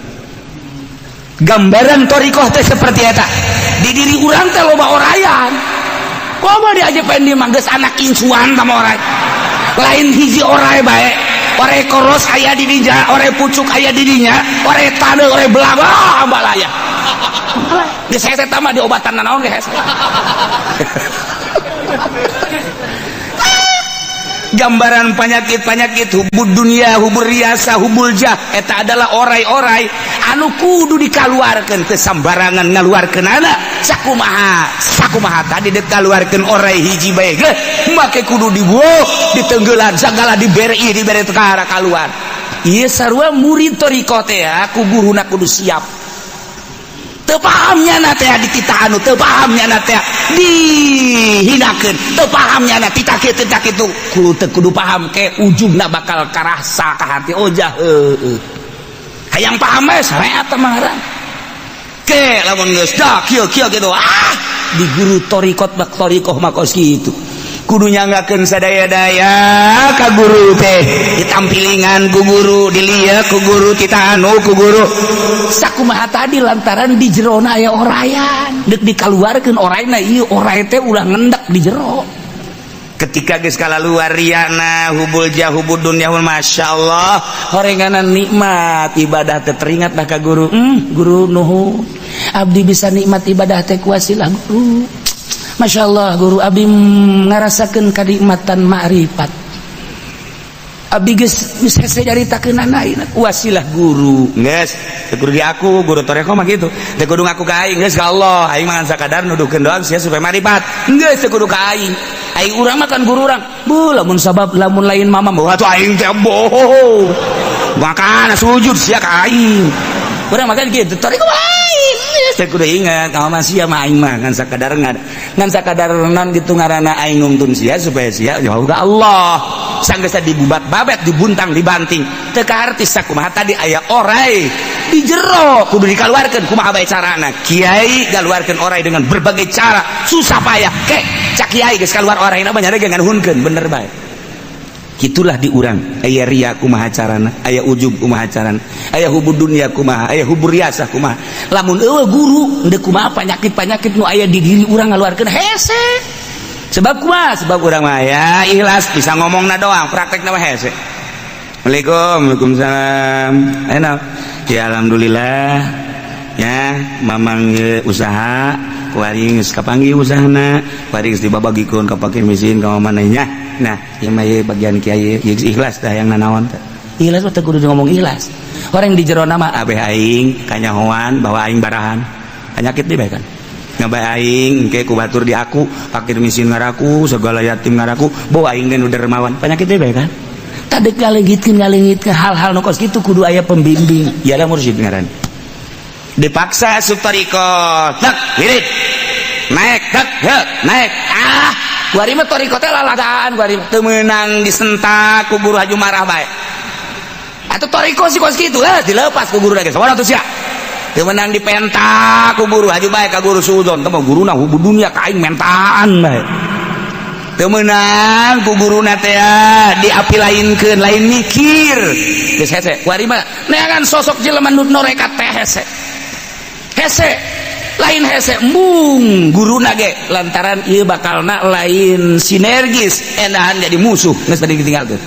[SPEAKER 1] gambaran thariqah teh seperti eta di diri urang teh loba orayan komo diajak pengen mangges anak insuan sama orang lain hiji orai bae orai koros aya di dinya orai pucuk aya di dinya orai tade orai belang balaya geus hese tama di obatan naon ge hese gambaran penyakit hubud dunia hubur riasa hubul jah eta adalah orai-orai anu kudu dikaluarkeun teu sambarangan ngaluarkeun anak sakumaha tadi dikaluarkeun orai hiji bae ge make kudu dibueuh ditenggeulan sagala dibere tekara kaluar ieu sarua murid thariqah teh ku guruna kudu siap teu pahamnya na teh dititah anu teu pahamnya na teh dihinakeun teu pahamnya na tita kieu tita kitu kudu paham ke ujungna bakal karasa ka hati ojah hayang paham we sareat mah ngaran ke lamun geus da kieu gitu di guru torikot bak torikoh mah kos kitu kudu nyanggakeun sadaya-daya ka guru teh ditampilingan ku guru dilieu ku guru tita anu ku guru sakumaha tadi lantaran di jerona aya orayan deuk dikaluarkeun orayna ieu oray teh ulah ngendek di jero ketika geus kalaluar riyana hubul jahubud dunyahul masyaallah horenganan nikmat ibadah teh teringat dah ka guru guru nuhun abdi bisa nikmat ibadah teh ku wasilah guru. Masya Allah guru abdi ngarasakeun kanikmatan ma'rifat abdi geus hese caritakeun ayeuna wasilah guru geus teu kudu di aku guru toreko mah kitu teu kudu ngaku ka aing geus ka Allah aing mah sakadar nuduhkeun doang sia supaya ma'rifat geus teu kudu ka aing urang mah kan guru urang bu lamun sabab lamun lain mama mah atuh aing teh boh makana sujud sia ka aing urang mah kan kitu toreko lain teh kudu ingat kalau masih mah aing mah ngan sakadar non gitu ngaranna aing nuntun sia supaya sia jauh ka Allah sanggeus dibubat babet dibuntang dibanting teu kaharti sakumaha tadi aya oray di jero kudu dikaluarkeun kumaha bae carana kiai galuarkeun oray dengan berbagai cara susah payah ke cak kiai geus kaluar orayna mah nyare nganhunkeun bener bae gitulah di urang aya ria kumaha carana aya ujub kumaha carana aya hubud dunya kumaha aya hubur riasah kumaha lamun eueuh guru endeu kumaha panyakit nu aya di diri urang ngaluarkeun hese sebab kumaha sebab urang mah ya ikhlas bisa ngomongna doang praktekna mah hese. Waalaikumsalam enak ya alhamdulillah ya mamang usaha kuaring geus kapanggih usahana kuaring geus dibabagikeun ka fakir miskin ka manehnya nah ieu mah bagian kiai ikhlas dah yang nanaon teh ikhlas teh kudu ngomong ikhlas orang di jero nama abeh aing kanyahoan bahwa aing barahan penyakit di bae kan ngabae aing engke ku batur di aku fakir miskin ngaraku segala yatim ngaraku bawa aing teh nu dermawan penyakit di bae kan tadek ngalengitkeun hal-hal nu kos kitu kudu aya pembimbing ya mursyid ngaran dipaksa sutariko tak wirid naik tak naik kuari mah toriko teh laladan kuari teu meunang disentak ku guru haju marah bae atuh toriko si kos kitu dilepas ku guru lagi sawana atuh sia teu meunang dipentak ku guru haju bae ka guru suudon teh mah guruna hubud dunya ka aing mentaan bae teu meunang ku guruna teh diapilainkeun lain mikir geus hese kuari mah neangan sosok jelema nu norekat teh hese lain hese embung guruna ge lantaran ieu bakalna lain sinergis enahan jadi musuh geus tadi ditinggalkeun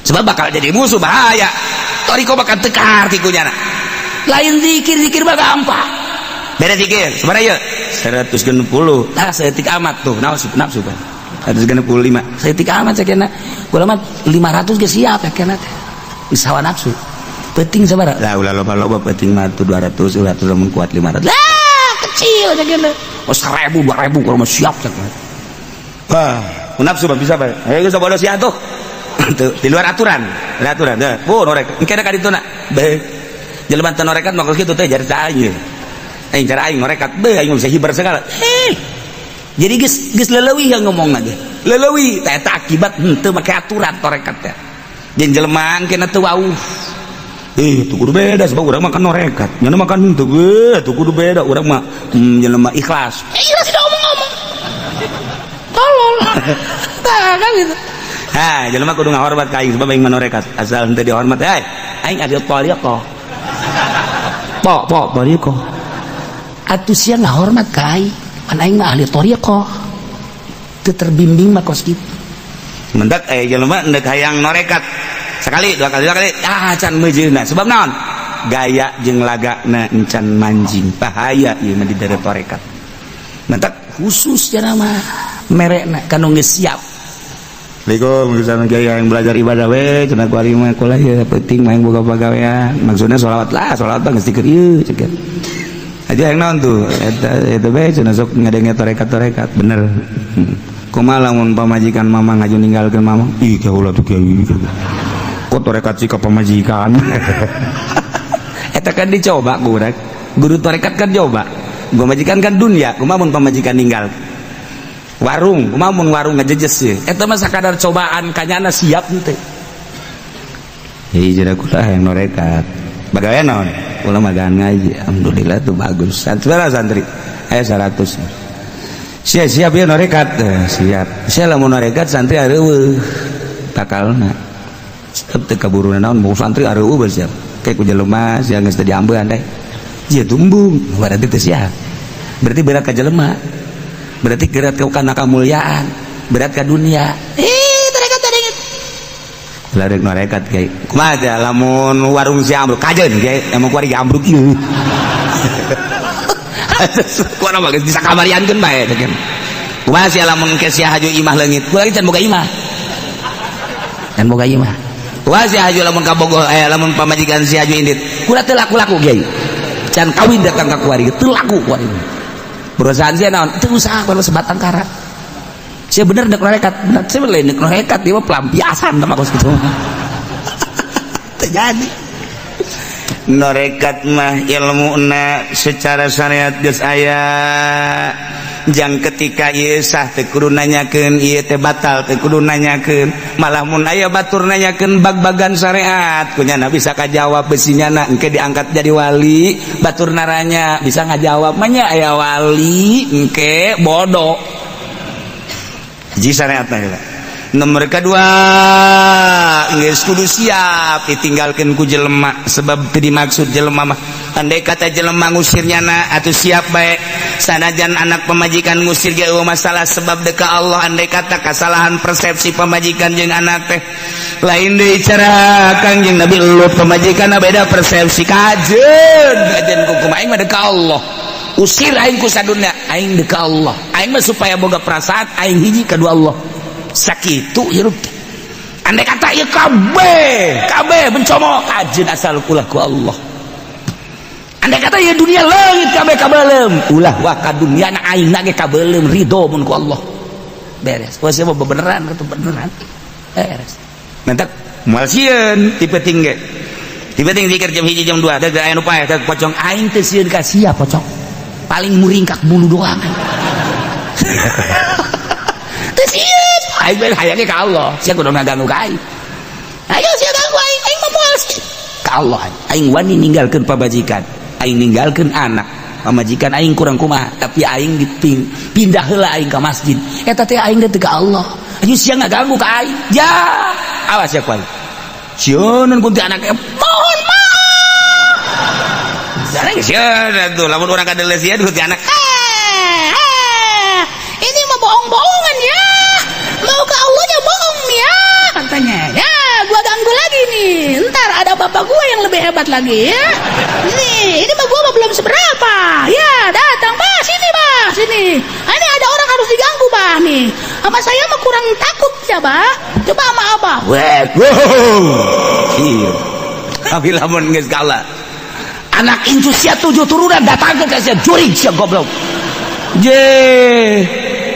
[SPEAKER 1] sebab bakal jadi musuh bahaya toriko bakal tekar tikunyana lain zikir mah gampang beda zikir sabaraha ieu 160 tah saeutik amat tuh nafsu 165 saeutik amat sakena kula mah 500 ge siap sakena teh geus hawa nafsu penting sabaraha lah ulah loba penting mah 200 ulah mun kuat 500 kecil sakena oh 1000 2000 kalau mah siap sakena nafsu mah bisa bae geus bodo sia tuh di luar aturan norek engke ka dituna bae jelema teu norekat mah kitu teh jar aing aing cara aing norekat bae aing bisa hibar segala jadi geus leuleui yang ngomongna ge leuleui teh eta akibat henteu make aturan torekat teh jeung jelema kena teu wauh itu kudu beda sebab urang makan norekat nyana makan henteu itu kudu beda urang mah jelema ikhlas ikhlas tidak ngomong tolol kan gitu jelema kudu ngahormat ka aing sebab aing manorekat asal henteu dihormat aing ahli thariqah po thariqah atuh sia ngahormat ka aing pan aing mah ahli thariqah teu terbimbing mah kos kitu mendak jelema endek hayang norekat sekali dua kali can meujeuna sebab naon gaya jeung lagana encan manjing bahaya ieu mah di daerah tarekat mentak khusus cenah mah merekna kanu geus siap Assalamualaikum misalnya gaya yang belajar ibadah we cenah ku ari mah kuliah ya penting main boga pagawean maksudna sholawat mah geus dikeun ieu ceuk aja yang naon tuh eta bae cenah sok ngadenge tarekat bener kumaha lamun pamajikan mama ngaju ninggalkeun mama ih kaula tuh kiai kok torekat sih ke pemajikan eta kan dicoba kurang guru tarekat kan coba pamajikan kan dunia kumaha mun pamajikan ninggal warung kumaha mun warung ngajejes ye eta mah sakadar cobaan kanyana siap teh hiji kula yang norekat bagawe naon kula magaan ngaji alhamdulillah tuh bagus santri aya 100 siap ya norekat siap saya lamun norekat santri areueuh takalna teu kaburu naon mau santri areueuh bae siap kayak ku jelema sia geus teu diambeun teh ieu tumbung berarti teu siap berarti berat ka jelema berarti berat kana kamulyaan berat ka dunia tarekat larek norekat kayak kumaha teh lamun warung si ambruk kajeun ge emang kuari ambruk ieu kuana mah geus bisa kamariankeun bae teh kan kumaha sia lamun ke sia haju imah leungit kuwi can boga imah can boga imah kumaha sia haju lamun ka Bogor lamun pamajikan sia haju indit kula teu laku-laku kiai can kawin datang ka kuari teu laku kuari perusahaan sia naon teu usaha kalau sebatang kara sia bener dek norekat bener sia lain dek norekat ieu mah pelampiasan mah kos kitu teu jadi norekat mah ilmuna secara syariat geus aya jang ketika ieu sah teu kudu nanyakeun ieu teh batal teu kudu nanyakeun malah mun aya batur nanyakeun bag-bagan syariat kunyana bisa kajawab besinyana engke diangkat jadi wali batur naranya bisa ngajawab mah nya aya wali engke bodoh ji syariat teh nomor kedua geus kudu siap ditinggalkeun ku jelema sebab teu dimaksud jelema mah andai kata jelema ngusirnyana atuh siap bae sanajan anak pamajikan ngusir ge eueuh masalah sebab deuk ka Allah andai kata kasalahan persepsi pamajikan jeung anak teh lain deui cara Kangjeng Nabi Lut pamajikanna beda persepsi kajeun kumaha aing mah deuk ka Allah usir aing ku sadunya aing deuk ka Allah aing mah supaya boga perasaan aing hiji ka dua Allah sakitu hirup andai kata ieu kabeh bencomo kajeun asal ulah ku Allah andai kata ieu dunia leungit kabeh kabeuleum ulah wah ka dunia na aingna ge kabeuleum ridho mun ku Allah beres wah sia beneran atuh beneran beres mentak moal sieun tipe-ting ge tipe-ting zikir jam 1 jam 2 da aya nu paeh teh pocong aing teh sieun ka sia pocong paling muringkak bulu doang teh sieun aing mah hayangnya ka Allah sia kudu ngaganggu ka aing ayo sia ganggu aing mah moal ka Allah aing wani ninggalkeun pamajikan aing ninggalkeun anak pamajikan aing kurang kumaha tapi aing pindah heula aing ka masjid eta teh aing teh ka Allah ayo sia ngaganggu ka aing ya awas ya ku aing sieun kunti anak mohon maaf jarang sieun atuh lamun urang kadeuleus sia kunti anak ini mah bohong-bohongan ya mau ke Allahnya bohong ya katanya ya gua ganggu lagi nih ntar ada bapak gua yang lebih hebat lagi ya ini mah gua mah belum seberapa ya datang bah sini ini ada orang harus diganggu bah nih sama saya mah kurang takut ya bah coba sama abah iya tapi lamun geus kalah anak incu sia 7 turunan datang ke sia jurig sia goblok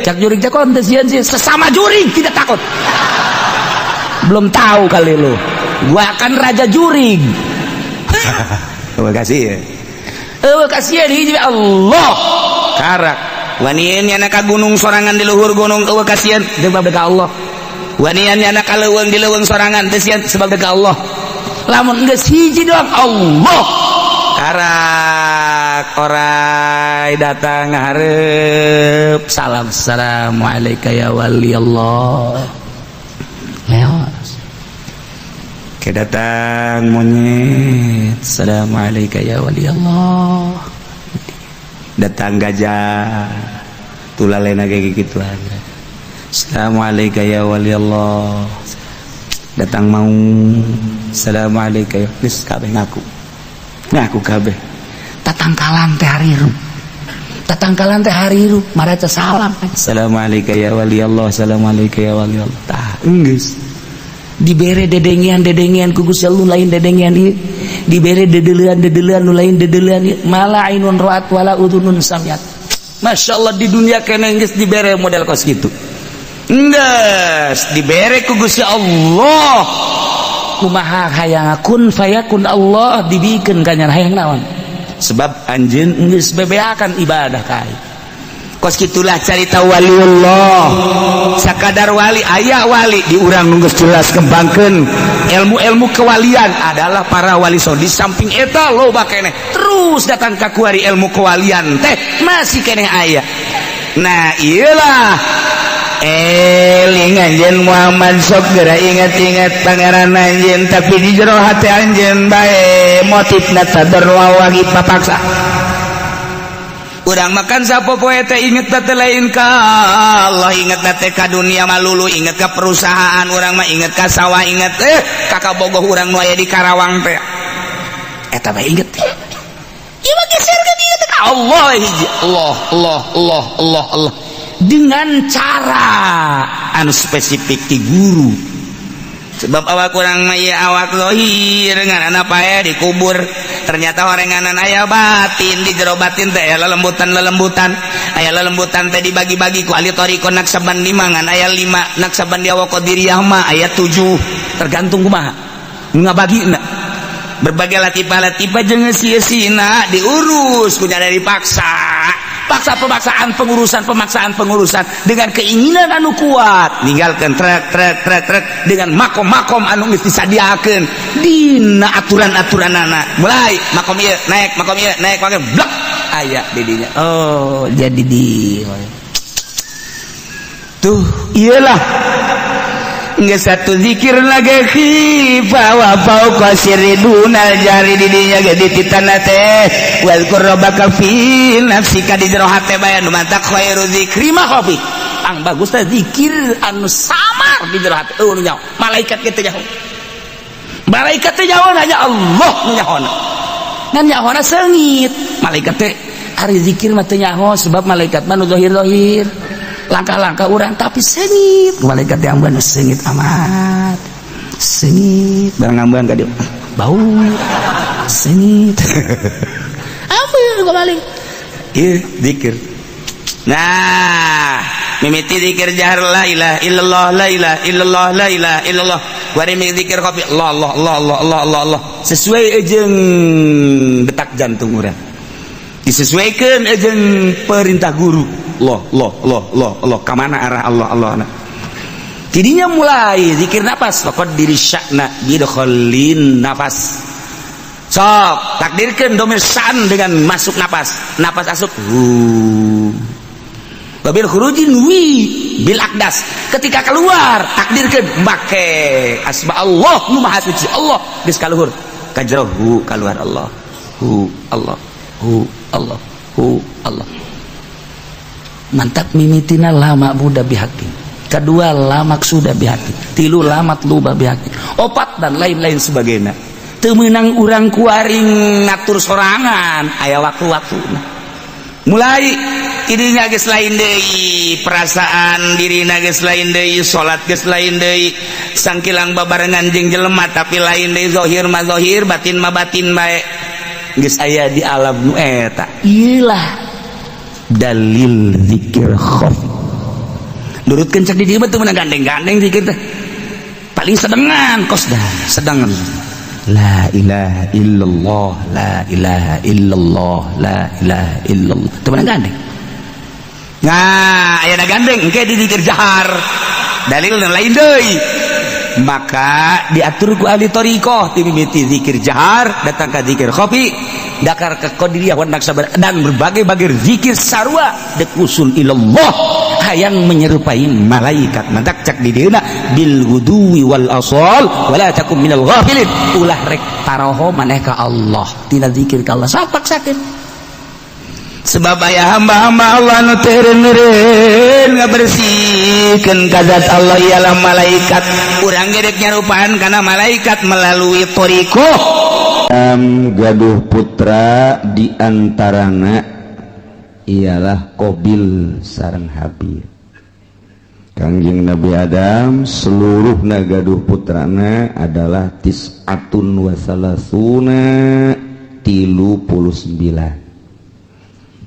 [SPEAKER 1] cak jurig cak kontes sih sesama jurig tidak takut belum tahu kali lu gua akan raja jurig terima kasih ya terima kasih ya di Allah karak wanian anak ka gunung sorangan di luhur gunung terima kasih sebab dekat Allah wanian anak ka leuweung di leuweung sorangan teh sebab dekat Allah lamun geus hiji doang Allah karak orai datang hareup salam assalamualaikum ya wali Allah leos ke datang monyet assalamualaikum ya wali Allah datang gajah tulalena kayak gitu aja assalamualaikum ya wali Allah datang mau assalamualaikum ya geus kabeh ngaku kabeh tatangkalan teh hariru maraca salam assalamualaikum ya wali Allah assalamualaikum ya wali Allah tah geus dibere dedengian ku Gusti Allah lain dedengian ieu dibere dedeulean nu lain dedeulean ieu mala ainun ra'at wala udhunun samiat masyaallah di dunia kene geus dibere model kos kitu geus dibere ku Gusti Allah kumaha hayang kun fayakun Allah dibikeun ka nya hayang naon sebab anjeun geus bebeakan ibadah kai. Kos gitulah carita waliullah. Sakadar wali aya wali di urang nu geus jelas kembangkeun ilmu-ilmu kewalian adalah para wali so. Di samping eta loba keneh terus datang ka kuari ilmu kewalian teh masih keneh aya. Nah iyalah eling anjeun Muhammad sok geura inget-inget pangeran anjeun tapi di jero hati anjeun bae motifna tadarrua wagi papaksa. Urang makan sapopoe teh inget teh lain ka Allah, inget teh ka dunia malulu, inget ka perusahaan urang mah, inget ka sawah, inget ka kabogoh urang nu aya di Karawang teh eta bae inget teh. Ieu mah geser ka dieu teh Allah hiji Allah dengan cara anu spesifik ti guru. Sebab awak kurang maya awak lohir ngaranna pae dikubur, ternyata horenganan aya batin, di jero batin teh aya lelembutan aya lelembutan teh dibagi-bagi ku ahli thariqah naksaban dimangan aya 5, naksaban di awak qadiriyah mah aya 7, tergantung kumaha ngabagina. Berbagai latifah jeung sia-sina diurus kudu dari pemaksaan pengurusan dengan keinginan anu kuat, ninggalkan trek dengan makom anu geus disadiakeun dina aturan-aturanana, mulai makom ieu naik blok aya di dinya. Oh jadi di tuh iyalah geus satu zikir lagi khifa wa fauqa siridunal jari di dinya ge dititana teh wazkur rabbaka fi nafsika di jero hate bae nu mantak khairu zikri mah hobi ang bagus teh zikir anu samar di jero hate nu nyaho malaikat kitu nyaho malaikat teh nyaho hanya Allah nu nyahona ngan nyahona seungit malaikat teh ari zikir mah teh nyaho sebab malaikat mah nu zahir langkah-langkah orang tapi sengit malaikat yang bener sengit amat sengit barang ngamban ka dieu bau sengit ambeul gua balik ieu zikir. Nah mimiti zikir jahar la ilaha illallah la ilaha illallah la ilaha illallah bari mimiti zikir kopi Allah sesuai jeung detak jantung urang disesuaikan jeung perintah guru. Allah kamana arah Allah tidinya mulai zikir nafas faqad diri sya'na bidkhalin nafas sok takdirkan domir san dengan masuk nafas asup babil khurujin bil akdas ketika keluar takdirkan make asma Allah nu maha suci Allah geus kaluhur kajrohu keluar Allah Allah mantap mimitina lama buda bihaqi, kedua lamak sudah bihaqi, tilu lamat luba bihaqi, opat dan lain-lain sebagainya. Teu meunang urang kuaring ngatur sorangan aya waktu-waktu. Mulai tidinya geus lain deui, perasaan dirina geus lain deui, salat geus lain deui, sangkilang babarengan jeung jelema tapi lain deui zahir mah zahir, batin mah batin bae. Geus aya di alam nu eta. Iyalah dalil zikir khafi. Nurutkeun cek di dieu mah teu meunang gandeng-gandeng zikir teh. Paling sedengan kos dah, sedengan. La ilaha illallah, la ilaha illallah, la ilaha illallah. Teu meunang gandeng. Nah, aya gandeng engke di zikir jahar. Dalilna lain deui. Maka diatur ku ahli thariqah ti mimiti zikir jahar datang ka zikir khafi dakar ke qadiriyah wan naksabar dan berbagai-bagai zikir sarua dek usul ilallah hayang menyerupai malaikat mantak cak di dieuna bil guduwi wal asal wala takum minal ghafilin ulah rek taroho maneh ka Allah tina zikir ka Allah sapak sakit sebab aya hamba-hamba Allah nu teu eureun ngabersihkeun ka zat Allah ialah malaikat urang ge dek nyarupaan kana malaikat melalui thariqah gaduh putra diantarana ialah Qabil sareng Habil. Kangjeng Nabi Adam seluruhna gaduh putrana adalah tis'atun wa salasuna 39.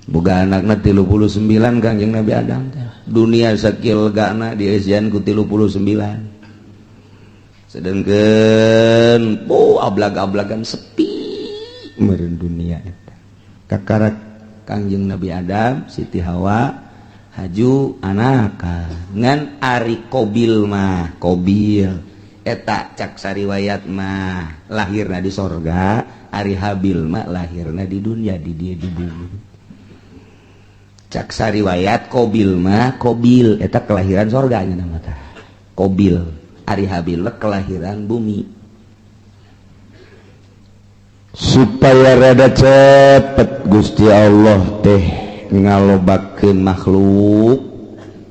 [SPEAKER 1] Boga anakna 39 Kangjeng Nabi Adam. Dunia sakil gana dieusian ku 39. Sedangkan ablag-ablagan sepi meureun dunia eta kakara Kangjeng Nabi Adam Siti Hawa haju anak ngan ari Qabil mah Qabil eta cak sariwayat mah lahirna di sorga, ari Habil mah lahirna di dunia di dia di bumi. Cak sariwayat Qabil mah Qabil eta kelahiran sorganya nama tah Qabil, ari Habil mah kelahiran bumi. Supaya rada cepet Gusti Allah teh ngalobakeun makhluk,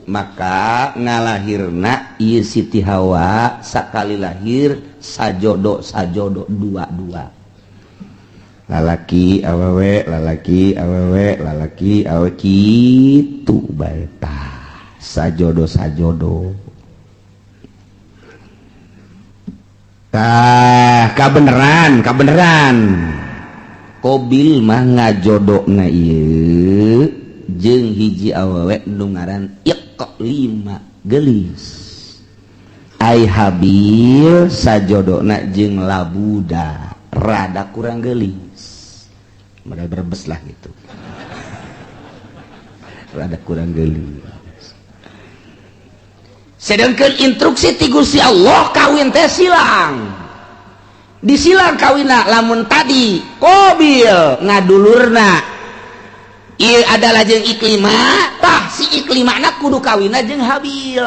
[SPEAKER 1] maka ngalahirna ieu Siti Hawa sakali lahir sajodo dua lalaki awewe lalaki awewe lalaki awewe kitu bae tah sajodo kabeneran Qabil mah ngajodokna ieu jeung hiji awewe nu ngaran Iqlima gelis. Ai Habil sajodona jeung Labuda rada kurang gelis. Mereka berbes lah gitu. Rada kurang gelis. Sedangkan instruksi ti Gusti Allah kawin teh silang. Disilang kawina lamun tadi Qabil ngadulurna ieu adalah jeung Iklima, tah si Iklimana kudu kawina jeung Habil.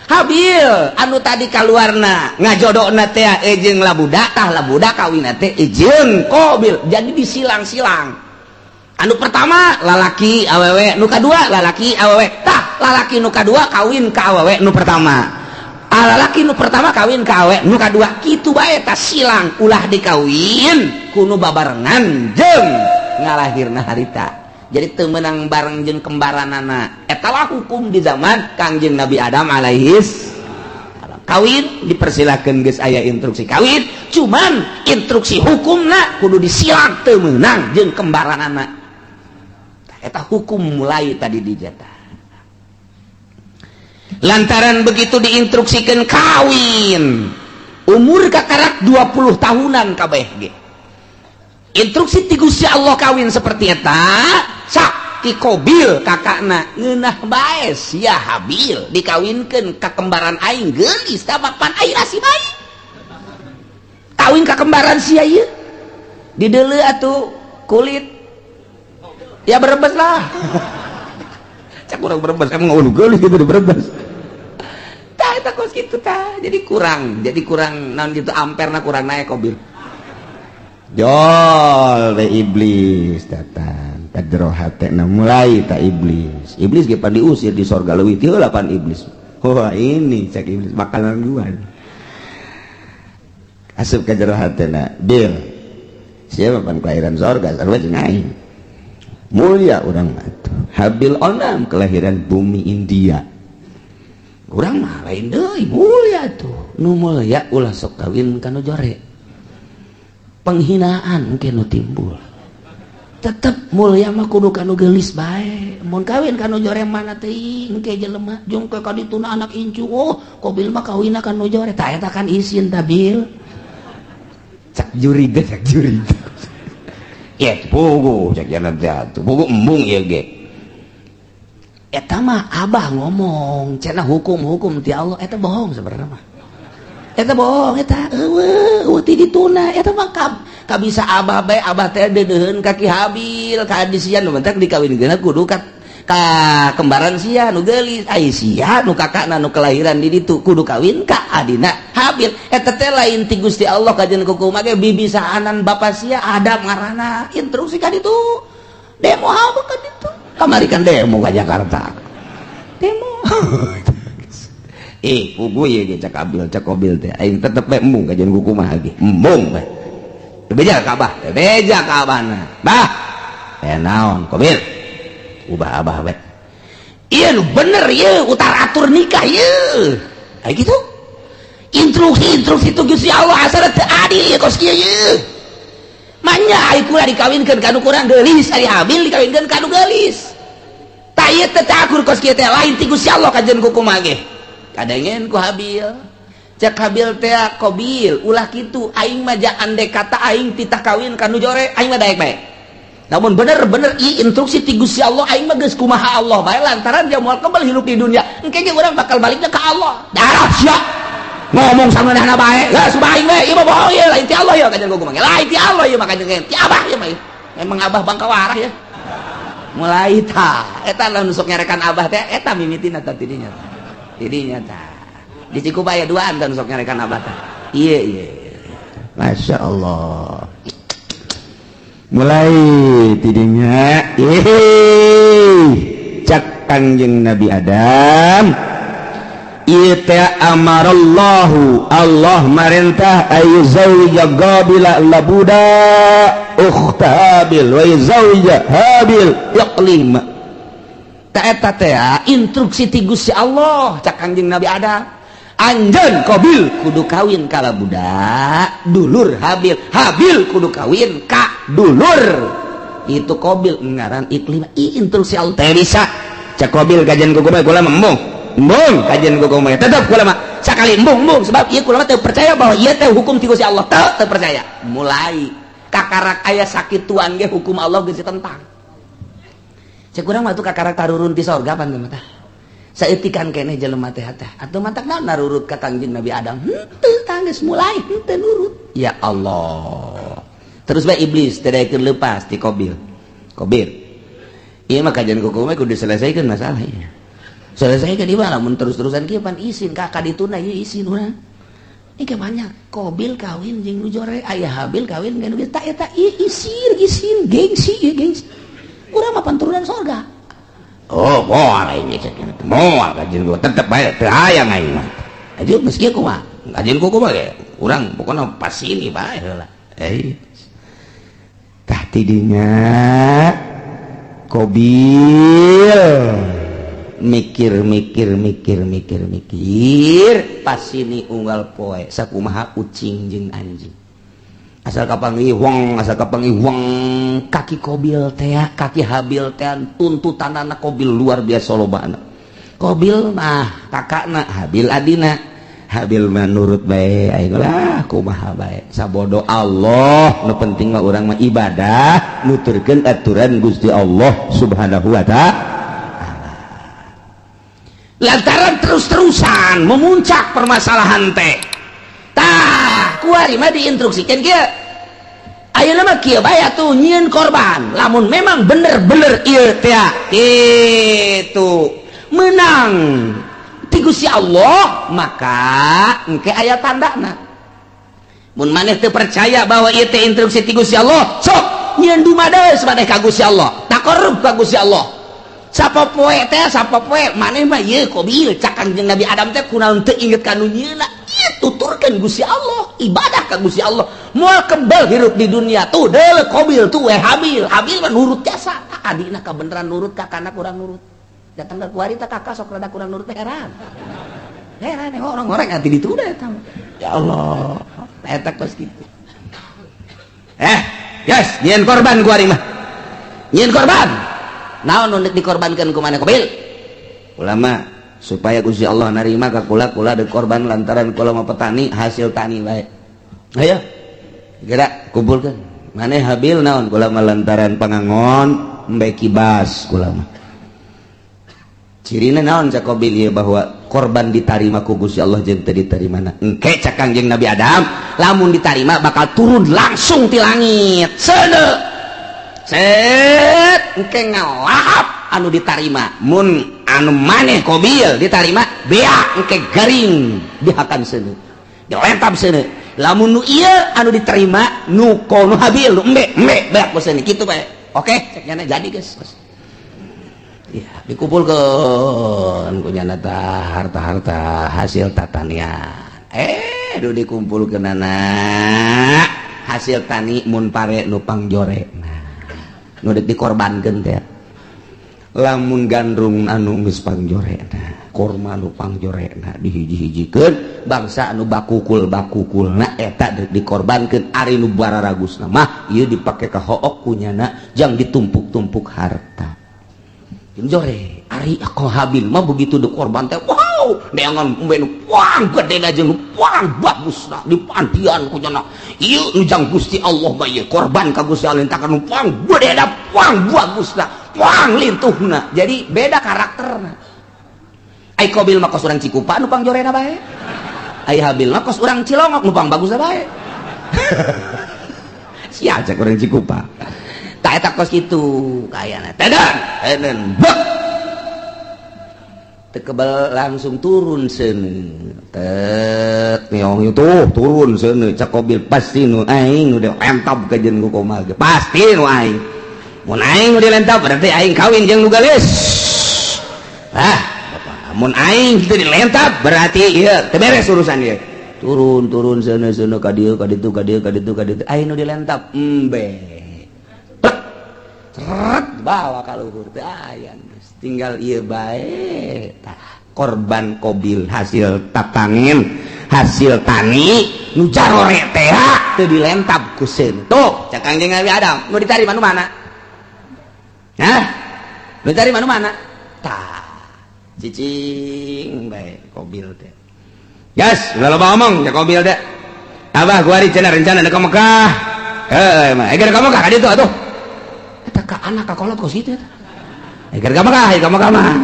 [SPEAKER 1] Habil anu tadi kaluarna ngajodokna teh jeung Labuda, tah Labuda kawina teh jeung Qabil. Jadi disilang-silang. Anu pertama lalaki awewe, nu kadua lalaki awewe. Tah lalaki nu kadua kawin ka awewe nu pertama. Lalaki nu pertama kawin ka awewe nu kadua. Kitu bae tah silang ulah dikawin kudu babarengan jeung ngalahirna harita. Jadi teu meunang bareng jeung kembaranana. Eta lah hukum di zaman Kangjeng Nabi Adam alaihis. Kawin dipersilakeun geus aya instruksi kawin, cuman instruksi hukumna kudu disilang teu meunang jeung kembaranana. Eta hukum mulai tadi dijata. Lantaran begitu diinstruksikan kawin umur kakarak 20 tahunan kabeh ge. Instruksi ti Gusti Allah kawin seperti eta sak ti Qabil kakakna ngeunah bae sia Habil dikawinkeun ka kembaran aing geulis tah mapan aing si bayi. Kawin ka kembaran sia ieu dideuleu atuh kulit ya berebes lah. Cak urang berebes emang ngeunuh geulis gitu berebes. Tah eta kos kitu tah jadi kurang naon gitu amperna kurang naik Qabil. Jol teh iblis datang ka jero hatena mulai ta iblis ge pan diusir di sorga leuwih ti heula pan iblis. Wah ini cak iblis makanan gua. Asup ka jero hatena bil siapa pan kelahiran sorga sarua jeung aing. Mulia urang atuh. Habil onam kelahiran bumi India. Urang mah lain deui mulia tuh. Nu mulia ulah sok kawin kana jore. Penghinaan mungkin nu timbul. Tetep mulia mah kudu kanu geulis bae. Mun kawin kanu jore mana teh engke jelema jeung ka dituna anak incu. Oh, Qabil mah kawinna kanu jore. Tah eta kan isin tah bil. Cak juri deh, cak juri. Ya, pugu cak jalan teh. Pugu embung ieu ge. Eta mah abah ngomong, cenah hukum-hukum ti Allah eta bohong sebenarnya mah. Eta bohong eta eueuh ti dituna eta mah kabisa abah bae abah teh deudeuheun ka Ki Habil ka adisian nu mentek dikawinkeunna kudu ka kembaran sia nu geulis ai sia nu kakakna nu kelahiran di ditu kudu kawin ka adina Habil. Eta teh lain ti Gusti Allah kajeun hukum ge bibisaanan bapa sia Adam ngaranna instruksi ka ditu. Demo apa ka ditu? Kamarikan demo ke Jakarta demo pugu ya cak Qabil teh aing tetep bae embung kajian kuku mah lagi embung bae beja ka abahna bah naon Qabil ubah abah bae ieu nu bener ieu utar atur nikah ieu aya kitu instruksi itu Gusti Allah asal teu adil kos kieu ieu manya ai kula dikawinkeun kanu kurang geulis ari Habil dikawinkeun kanu geulis. Tah ieu teh akur kos kieu teh lain ti Gusti Allah kajeun kumaha ge. Kadengen ku Habil. Cek Habil teh Qabil ulah kitu aing mah ja andai kata aing titah kawin kanu jore aing mah daek bae.
[SPEAKER 2] namun bener-bener instruksi ti Gusti Allah aing mah geus kumaha Allah bae lantaran dia moal kembali hidup di dunia engke ge urang bakal baliknya ke Allah darah sia ngomong samanehna bae lah subaing we ieu mah bohong ieu lain ti Allah ya kajen gua mah lain ti Allah ya maka jeung ti Abah ya mah memang Abah bangka warah ya mulai ta eta lah nusuk nyarekan Abah teh eta mimitina tah tidinya tah di Cikupaya duaan tah nusuk nyarekan Abah teh ieu Masya Allah mulai tidinya cak Kangjeng Nabi Adam ita amarallahu Allah marintah ayu zawja Qabila labuda ukhta Habil wa zawja Habil yaqlima ta eta teh instruksi ti Gusti Allah cak Kangjeng Nabi Adam anjeun Qabil kudu kawin ka labuda dulur Habil kudu kawin ka dulur itu Qabil ngaran Iklim instruksi Allah teh bisa cak Qabil kajian kumaha kula embung kajian kumaha tetep kula mah sakali embung sebab ieu kula mah teu percaya bahwa ieu teh hukum ti Gusti Allah teu percaya mulai kakarak aya sakituan ge hukum Allah geus ditentang cek urang mah tuh kakarak tarurun ti sorga pan teh mah saeutikan keneh jelema teh atuh mantak naon narurut ka Kangjeng Nabi Adam henteu tanggeus mulai henteu nurut ya Allah terus bae iblis teh daekeun leupas ti Qabil ieu mah kajian kumaha kudu diselesaikeun masalahnya selesaikan di mana mun terus-terusan kieu pan isin kakak dituna ieu isin urang ini ke banyak Qabil kawin jeung nu jore aya Habil kawin jeung nu eta isin gengsi urang mah panturunan sorga oh moal ini moal kajian gua tetep bae teu hayang aing mah aja geus kieu kumaha kajian kumaha ge urang pokona pas ini bae heula tah tidinya Qabil mikir pas ini unggal poe sakumaha ucing jeung anjing asal kapanggih wong kaki Qabil teh kaki Habil teh tuntutanana Qabil luar biasa lobana Qabil mah kakakna Habil adina Habil mah nurut bae aing lah kumaha bae sabodo Allah nu penting mah urang mah ibadah nuturkeun aturan Gusti Allah Subhanahu wa ta'ala lantaran terus-terusan memuncak permasalahan teh tah kuari mah diinstruksikan kieu ayeuna mah kieu bae atuh nyieun korban lamun memang bener-bener ieu teh kitu menang ti Gusti Allah maka engke aya tandana mun maneh teu percaya bahwa ieu teh instruksi ti Gusti Allah sok nyieun dumadeus maneh ka Gusti Allah taqarrub ka Gusti Allah sapopoe maneh mah ieu Qabil cak Kangjeng Nabi Adam teh kunaon teu inget ka nu nyieunna ieu tuturkeun Gusti Allah ibadah ka Gusti Allah moal kembal hirup di dunia tuh deuleu Qabil tuh Habil mah nurut jasa adina kabeneran nurut kakana kurang nurut datang ka kuari teh kakak sok rada kurang nurut heran orang-orang ati dituda eta ya Allah eta kos kitu yes nyieun korban kuari mah nyieun korban naon nu dikorbankeun ku maneh Qabil ulama supaya Gusti Allah narima ka kula dikorban lantaran kula mah petani hasil tani bae ayo gerak kumpulkeun maneh Habil naon kula mah lantaran pangangon embe kibas kula mah cirina naon cak Qabil ieu bahwa korban ditarima ku Gusti Allah jeung teu ditarimana engke cak Kangjeng Nabi Adam lamun ditarima bakal turun langsung ti langit seuneu set engke ngalahap anu ditarima mun anu maneh Qabil ditarima bea engke garing dihakan seuneu dilentam seuneu lamun nu ieu anu diterima nu kono Habil nu embe beak bosan kitu bae oke cek nyana jadi geus ya dikumpulkeun ku nyana tah harta-harta hasil tatanian nu dikumpulkeun anak hasil tani mun pare nu pangjore nu dikorbankeun teh lamun gandrung anu geus pangjorena kurma anu pangjorena dihiji-hijikeun bangsa anu bakukul-bakukulna eta dikorbankeun ari nu bararagusna mah ieu dipake ka hook kunyana jang ditumpuk-tumpuk harta jore ari Habil mah begitu dikorban teh wow neangan umben puang gede aja puang bagus lah di pantian kunyana ieu nujang Gusti Allah bae korban ka Gusti Allah entakan puang gede da puang bagus lah puang lintuhna jadi beda karakterna ai Qabil mah kos urang Cikupa nu pang jorena bae ai Habil mah kos urang Cilongok nu pang bagus bae sia cek urang Cikupa tak eta kos kitu kayana tedan bek tekebal langsung turun seuneu tet meong itu turun seuneu cak Qabil pasti nu aing nu dilentap ka jeung ku komal ge pasti nu aing mun aing nu dilentap berarti aing kawin jeung nu gelis mun aing kitu dilentap berarti ieu teu beres urusan ieu turun seuneu ka dieu ka ditu aing nu dilentap embe ceret bawa ka luhur teh aya tinggal iya baik korban Qabil hasil tatangin hasil tani nu jarore teh teu dilentap ku seun tuh cak Kangjeng Nabi Adam nu ditarima nu mana hah nu ditarima nu mana tah cicing bae Qabil teh yes udah loba ngomong cak Qabil teh abah gua rencana ka Mekah mah eger ka Mekah ka ditu atuh eta ka anak ka kolot kos kitu eta kamu kah mah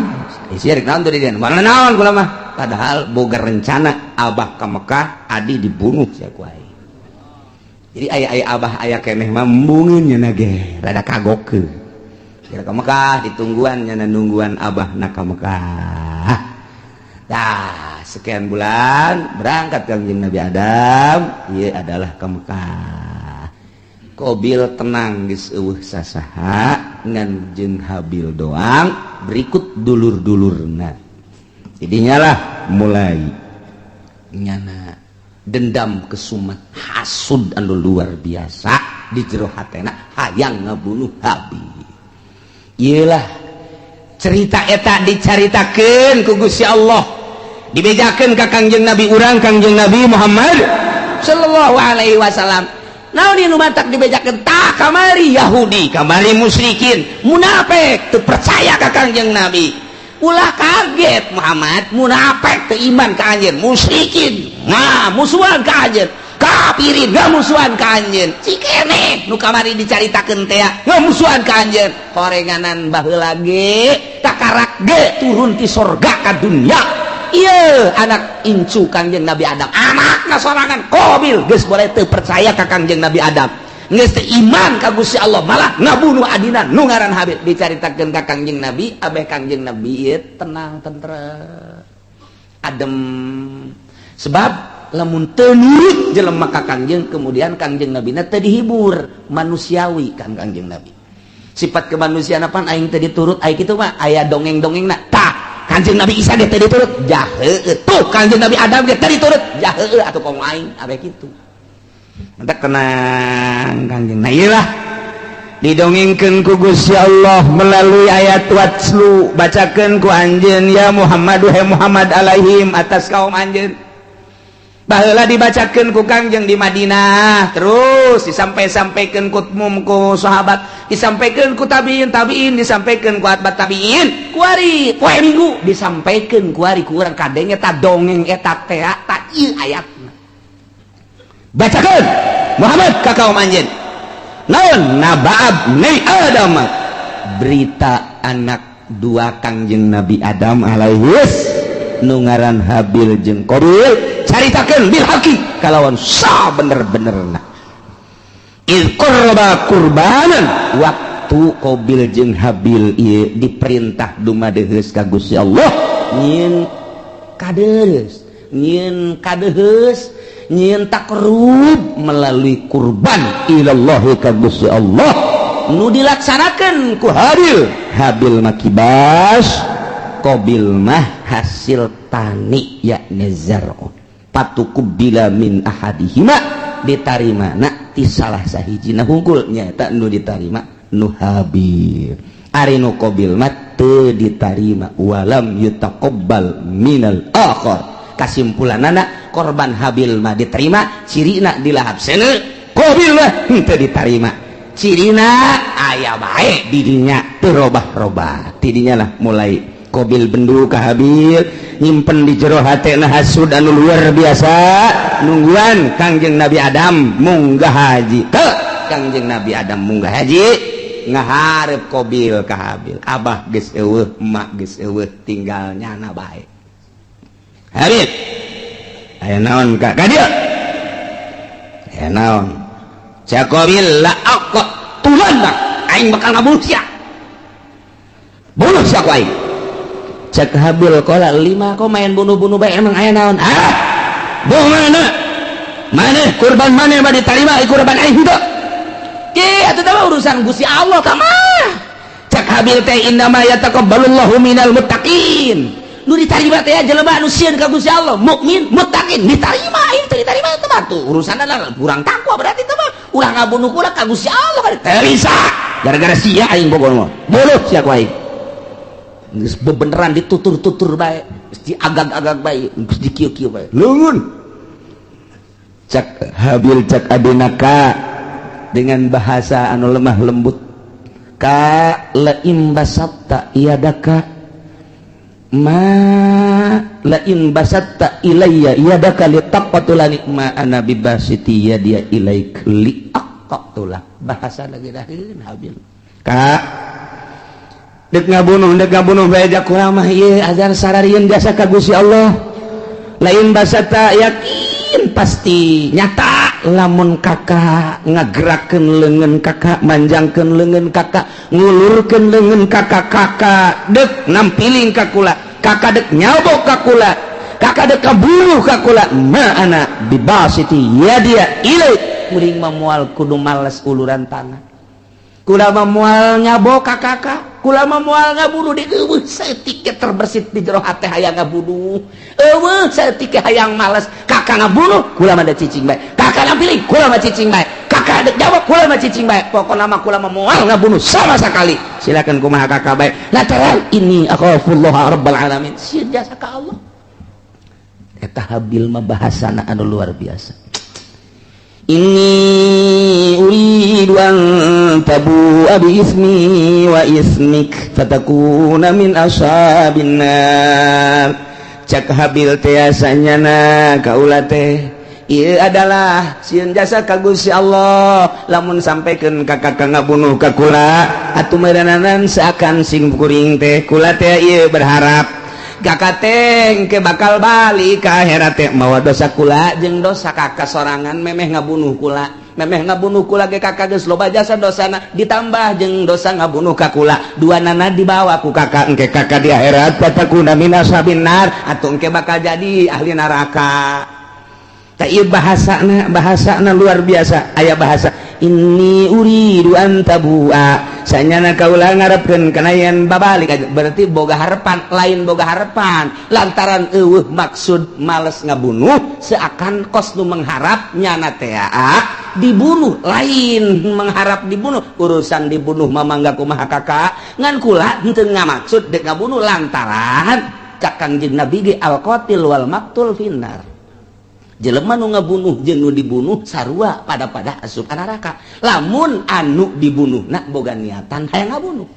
[SPEAKER 2] isi rek naon tuh dia mana naon kula mah padahal boga rencana abah ka Mekah adi dibunuh sia ku aing jadi aya abah aya keneh mah embungeun nya ge rada kagokeun kira ka Mekah ditungguan nya nungguan abah na ka Mekah dah sekian bulan berangkat Kangjeng Nabi Adam ieu adalah ka Mekah Qabil tenang geus eueuh sasaha ngan jeung Habil doang berikut dulur-dulurna jadinya lah mulai nyana dendam kesumat hasud anu luar biasa di jero hatena hayang ngabunuh Habil ieulah cerita eta dicaritakeun ku Gusti Allah dibejakeun ka Kangjeng Nabi urang Kangjeng Nabi Muhammad sallallahu alaihi wasallam naon ieu nu matak dibejakeun tah kamari Yahudi kamari musyrikin munafik teu percaya ka Kangjeng Nabi ulah kaget Muhammad munafik teu iman ka anjeun musyrikin nah musuhan ka anjeun kafirin ngamusuhan ka anjeun cikene nu kamari dicaritakeun teh ngamusuhan ka anjeun horenganan baheula ge takarak ge turun ti sorga ka dunya iya anak incu Kangjeng Nabi Adam anakna sorangan Qabil geus boleh teu percaya ka Kangjeng Nabi Adam geus teu iman ka Gusti Allah malah ngabunuh adina nu ngaran Habil dicaritakeun ka Kangjeng Nabi abeh Kangjeng Nabi ieu tenang tentrem adem sebab lamun teu nurut jelema ka Kangjeng kemudian Kangjeng Nabi na teu dihibur manusiawi kan Kangjeng Nabi sifat kemanusiaan apa aing teu diturut aya kitu mah aya dongeng-dongengna tah Kanjeng Nabi Isa ge teu diturut jah heueuh tuh Kanjeng Nabi Adam ge teu diturut jah heueuh atuh komo aing abeh kitu entek tenang Kanjeng nah ieulah didongengkeun ku Gusti Allah melalui ayat watslu bacakeun ku anjeun ya Muhammad he Muhammad alaihim atas kaum anjeun baheula dibacakeun ku Kangjeng di Madinah terus disampai-sampaikeun ku umum ku sahabat disampaikeun ku tabiin disampaikeun ku atbat tabiin ku ari poe Minggu disampaikeun ku ari ku urang kadenge eta dongeng eta teh ta ieu ayatna bacakeun Muhammad ka kaum anjeun naon naba'ab ni Adam berita anak dua Kangjeng Nabi Adam alaihis nu ngaran Habil jeung Qabil caritakeun bil haqi kalawan sa bener-benerna il qurba qurbanan waktu Qabil jeung Habil ieu diperintah dumadeheus ka Gusti Allah nyieun kadeheus nyieun takrub melalui kurban ilallah ka Gusti Allah nu dilaksanakeun ku Habil makibas Qabil mah hasil tani yakni zar'un patukubila min ahadihima ditarima nak ti salah sahijina hungkul nyaeta nu ditarima nu Habil ari nu Qabil mah teu ditarima walam yutaqabbal minal akhar kasimpulanana korban Habil mah diterima cirina dilahap seuneu Qabil mah teu ditarima cirina aya bae didinya teu robah-robah tidinya lah mulai Qabil bendu ka Habil nyimpen di jero hatena hasud anu luar biasa nungguan Kangjeng Nabi Adam munggah haji teu Kangjeng Nabi Adam munggah haji ngaharep Qabil ka Habil abah geus eueuh emak geus eueuh tinggal nyana bae Habil aya naon ka dieu aya naon cak Qabil la aqqa tulanna aing bakal ngabunuh sia bunuh sia ku aing cak Habil qala 5 kok main bunuh-bunuh bae emang aya naon buh mana kurban mana yang diterima kurban aing henteu ki atuh teh urusan Gusti Allah ka mah cak Habil teh innama yataqabbalullahu minal muttaqin nu ditarima teh jelema anu sieun ka Gusti Allah mukmin muttaqin diterima aing teh diterima teh mah tuh urusanna kurang takwa berarti teh mah ulah ngabunuh kula ka Gusti Allah teh bisa gara-gara sia aing bogoh mah bunuh sia ku aing geus bebeneran ditutur-tutur bae geus diagag-agag bae geus dikieu-kieu bae leungeun cak Habil cak adinaka dengan bahasa anu lemah lembut ka la imbasatta yadaka ma la imbasatta ilayya yadaka litaqatulani ma ana bibasiti yadiya ilaik li aqatula bahasa lagi daheun Habil ka dek ngabunuh bae jak urang mah ieu azan sararieun jasa ka Gusti Allah lain basatta yakin pasti nyata lamun kakak ngagerakeun leungeun kakak manjangkeun leungeun kakak ngulurkeun leungeun kakak dek nampiling ka kula kakak dek nyabok ka kula kakak dek kabunuh ka kula ma ana bibasiti yadia ilaik kuring mah moal kudu males uluran tangan kula mah moal nyabok ka kakak kula mah moal ngabunuh di eueuh saeutik terbersit di jero hate hayang ngabunuh eueuh saeutik hayang males kakak ngabunuh kula mah da cicing bae kakak nampilih kula mah cicing bae kakak dek jawab kula mah cicing bae pokona mah kula mah moal ngabunuh sama sekali silakan kumaha kakak bae lantaran ini akhafullah rabbal alamin sieun jasa ka Allah eta Habil mah bahasana anu luar biasa inni uridu an tabu'a bi ismi wa ismik fatakuna min ashabin nar cak Habil teh asanyana kaula teh ieu adalah sieun jasa ka Gusti Allah lamun sampekeun ka kakak ngabunuh ka kula atuh meureunanan seakan sing kuring teh kula teh ieu berharap kakak teh ke bakal balik ka akhirat teh mawa dosa kula jeung dosa kakak sorangan memeh ngabunuh kula ge kakak geus loba jasa dosana ditambah jeung dosa ngabunuh ka kula duanana dibawa ku kakak engke kakak di akhirat fatakuna min ashabin nar atuh engke bakal jadi ahli neraka tah ieu bahasana luar biasa aya bahasa inni uridu an tabu'a sanyana kaula ngarepkeun kana yen babalik berarti boga harapan lain boga harapan lantaran eueuh maksud males ngabunuh seakan kos nu mengharap nyana teh dibunuh lain mengharap dibunuh urusan dibunuh mah mangga kumaha kakak ngan kula henteu ngamaksud dek ngabunuh lantaran cak Kangjeng Nabi ge al-qatil wal maqtul finnar jelema nu ngabunuh jeung nu dibunuh sarua pada asup ka neraka lamun anu dibunuhna boga niatan hayang ngabunuh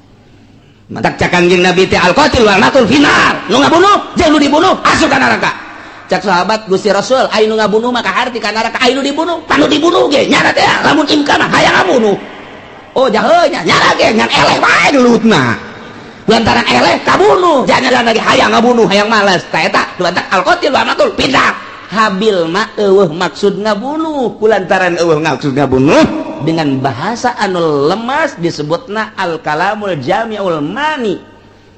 [SPEAKER 2] mantak cak Kangjeng Nabi teh al-qatil wal maqtul finnar nu ngabunuh jeung nu dibunuh asup ka neraka cak sahabat Gusti Rasul aya nu ngabunuh maka harti ka neraka aya nu dibunuh panu dibunuh ge nyana teh lamun imkan hayang ngabunuh oh jaheuh nya nyana ge ngan eleh bae gelutna lantaran eleh kabunuh jangan lagi hayang ngabunuh hayang males tah eta lantaran al-qatil wal maqtul finnar Habil mah eueuh maksud ngabunuh kulantaran eueuh maksud ngabunuh dengan bahasa anu lemas disebutna al-kalamul jami'ul mani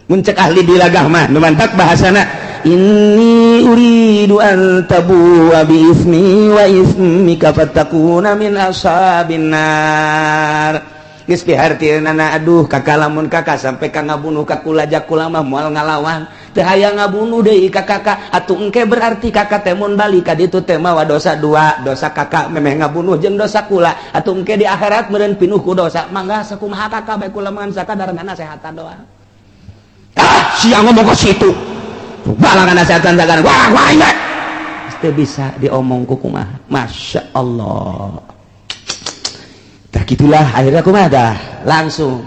[SPEAKER 2] mun cek ahli dilagah mah nu mantak bahasana inni uridu an tabu'a bi ismi wa ismika fatakuna min ashabin nar geus pihartieunana aduh kakak lamun kakak sampai ka ngabunuh ka kula jak kula mah moal ngalawan teu hayang ngabunuh deui ka kakak atuh engke berarti kakak teh mun balik ka ditu teh mawa dosa dua dosa kakak memeh ngabunuh jeung dosa kula atuh engke di akhirat meureun pinuh ku dosa mangga sakumaha kakak bae kula mangan sakadarana sehatan doa sia ngomong ka situ balangan nasehatan sagan wah ingat teu bisa diomong ku kumaha masya Allah. Gitulah akhirnya kumaha dah langsung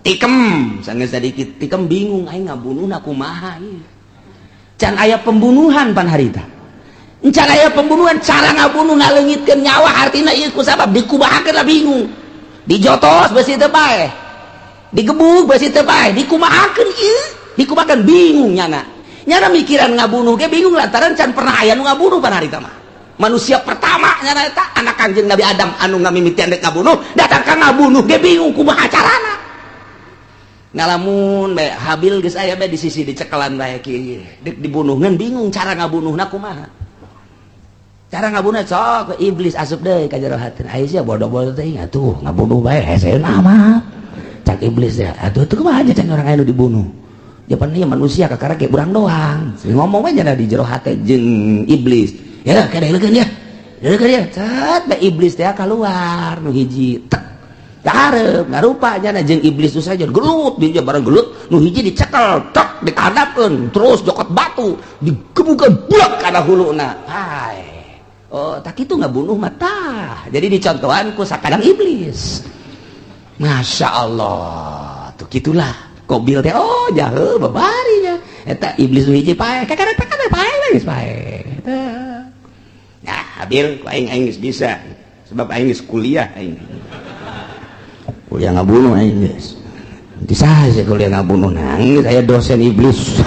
[SPEAKER 2] tikem sangat sedikit tikem bingung aing ngabunuhna kumaha ieu can aya pembunuhan pan harita, can aya pembunuhan, cara ngabunuh ngaleungitkeun nyawa artina ieu ku sabab dikumahakeun lah bingung, dijotos besi teu bae, digebug besi teu bae, dikumahakeun ieu, dikumahakeun bingung nyana mikiran ngabunuh ge bingung lantaran can pernah aya nu ngabunuh pan harita mah. Manusia pertama nyana eta anak Kanjeng Nabi Adam anu ngamimitian dek ngabunuh, datang ka ngabunuh ge bingung kumaha carana. Ngalamun bae Habil geus aya bae di sisi dicekelan bae kieu dek dibunuhkeun bingung cara ngabunuhna kumaha. Cara ngabunuh sok iblis asup deui ka jero hateun. Aya sia bodoh-bodoh teh atuh ngabunuh bae hese mah. Cak iblis ya. Atuh kumaha aja can urang anu dibunuh. Japan ieu manusia kakara ge urang doang. Ngomong we nya di jero hate jeung iblis. Ya kadeulekeun ya. Deulekeun ya. Cat bae iblis teh kaluar nu hiji. Hareup ngarupa nya jeung iblis tu saja gelut dia barang gelut nu hiji dicekel tek dikadapkeun terus jokot batu digebukeun blak kana huluna. Hai oh tak kitu ngabunuh mah tah jadi dicontohan ku sakadang iblis. Masya Allah tuh gitulah Qabil teh oh jaheuh babari nya eta iblis nu hiji pae kakana pae geus pae nah Habil ku aing geus bisa sebab aing geus kuliah aing kuliah ngabunuh aing geus. Di saha kuliah ngabunuh nangis aya dosen iblis.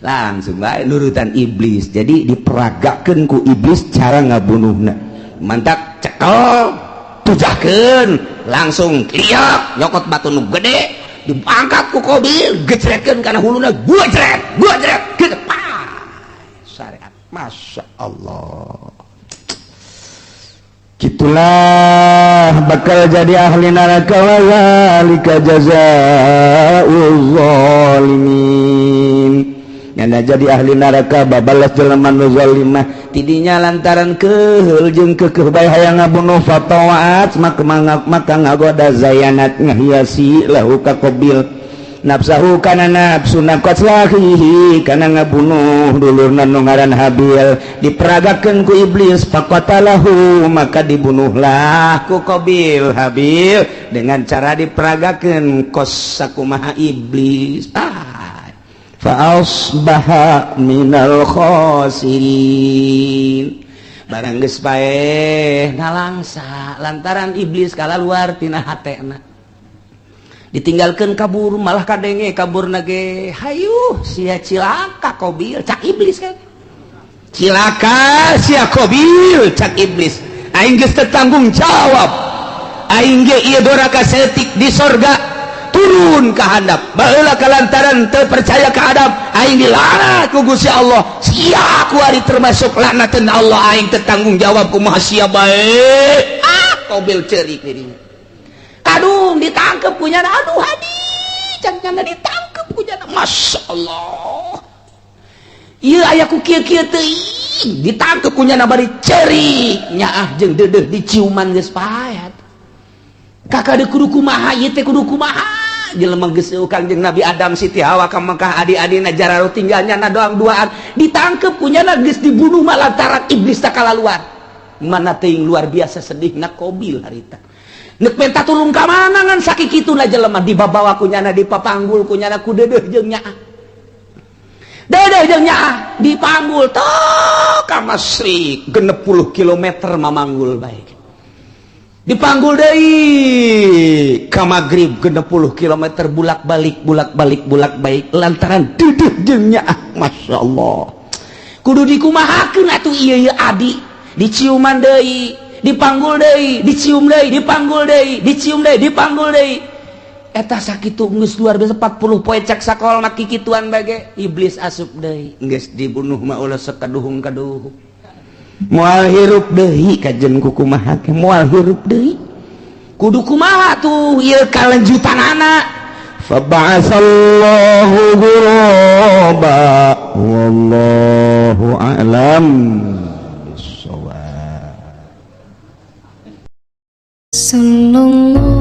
[SPEAKER 2] Langsung bae nurutan iblis. Jadi diperagakeun ku iblis cara ngabunuhna. Mantap cekel, tujahkeun, langsung kliak nyokot batu nu gede, diangkat ku Qabil, gecretkeun kana huluna, gua jret, kitu syariat. Masya Allah. Gitulah bakal jadi ahli neraka wa zalika jazaa'uz zalimin. Nyana jadi ahli neraka babalas jelema nu zalimah tidinya lantaran keheul jeung keukeuh bae hayang ngabunuh fatawaat maka ngagoda zayanat ngahiasi lahu ka Qabil nafsahu kana nafsu nafkat lahihi kana ngabunuh dulurna nu ngaran Habil diperagakeun ku iblis faqatalahu maka dibunuhlah ku Qabil Habil dengan cara diperagakeun kos sakumaha iblis fa asbaha minal khasirin barang geus bae nalangsa lantaran iblis kalaluar tina hatena ditinggalkan kabur malah kadenge kabur nage hayu sia cilaka Qabil cak iblis kan cilaka sia Qabil cak iblis aing geus tanggung jawab aing ge ieu doraka setik di sorga turun ka handap baheula kalantaran teu percaya ka adab aing dilaknat ku Gusti Allah sia ku ari termasuk laknateun Allah aing teu tanggung jawab kumaha sia bae Qabil ceurik dirinya aduh ditangkep punya aduh hadis jangan ditangkep punya Masya Allah iya ayaku kia-kia teuing ditangkep punya bari cerik nyaah jeung deudeuh diciuman geus paet kakak de kudu kumaha ieu teh kudu kumaha jelema geus Kanjeng Nabi Adam Siti Hawa ka Mekah adi-adina jararu tinggalnya na doang duaan ditangkep punya geus dibunuh malantaran iblis tak kalaluar mana teuing luar biasa sedihna Qabil harita nek minta tulung ka mana ngan sakit kitu lah jelema dibabawa kunyana dipapanggul kunyana ku deudeuh jeung nyaah dipanggul tok ka Masrik 60 km mamanggul baik dipanggul deui ka Magrib 60 km bulak-balik lantaran deudeuh jeung nyaah masyaallah kudu dikumahakeun atuh ieu adi diciuman deui dipanggul deui dicium deui dipanggul deui dicium deui dipanggul deui eta sakitu geus luar biasa 40 poe cek sakolna kikituan bage iblis asup deui geus dibunuh mah ulah sakaduhung-kaduhung moal hirup deui kajen kumaha ke moal hirup deui kudu kumaha tuh ieu kalanjutanana fa ba'atsallahu ghuraba wallahu a'lam. Sallallahu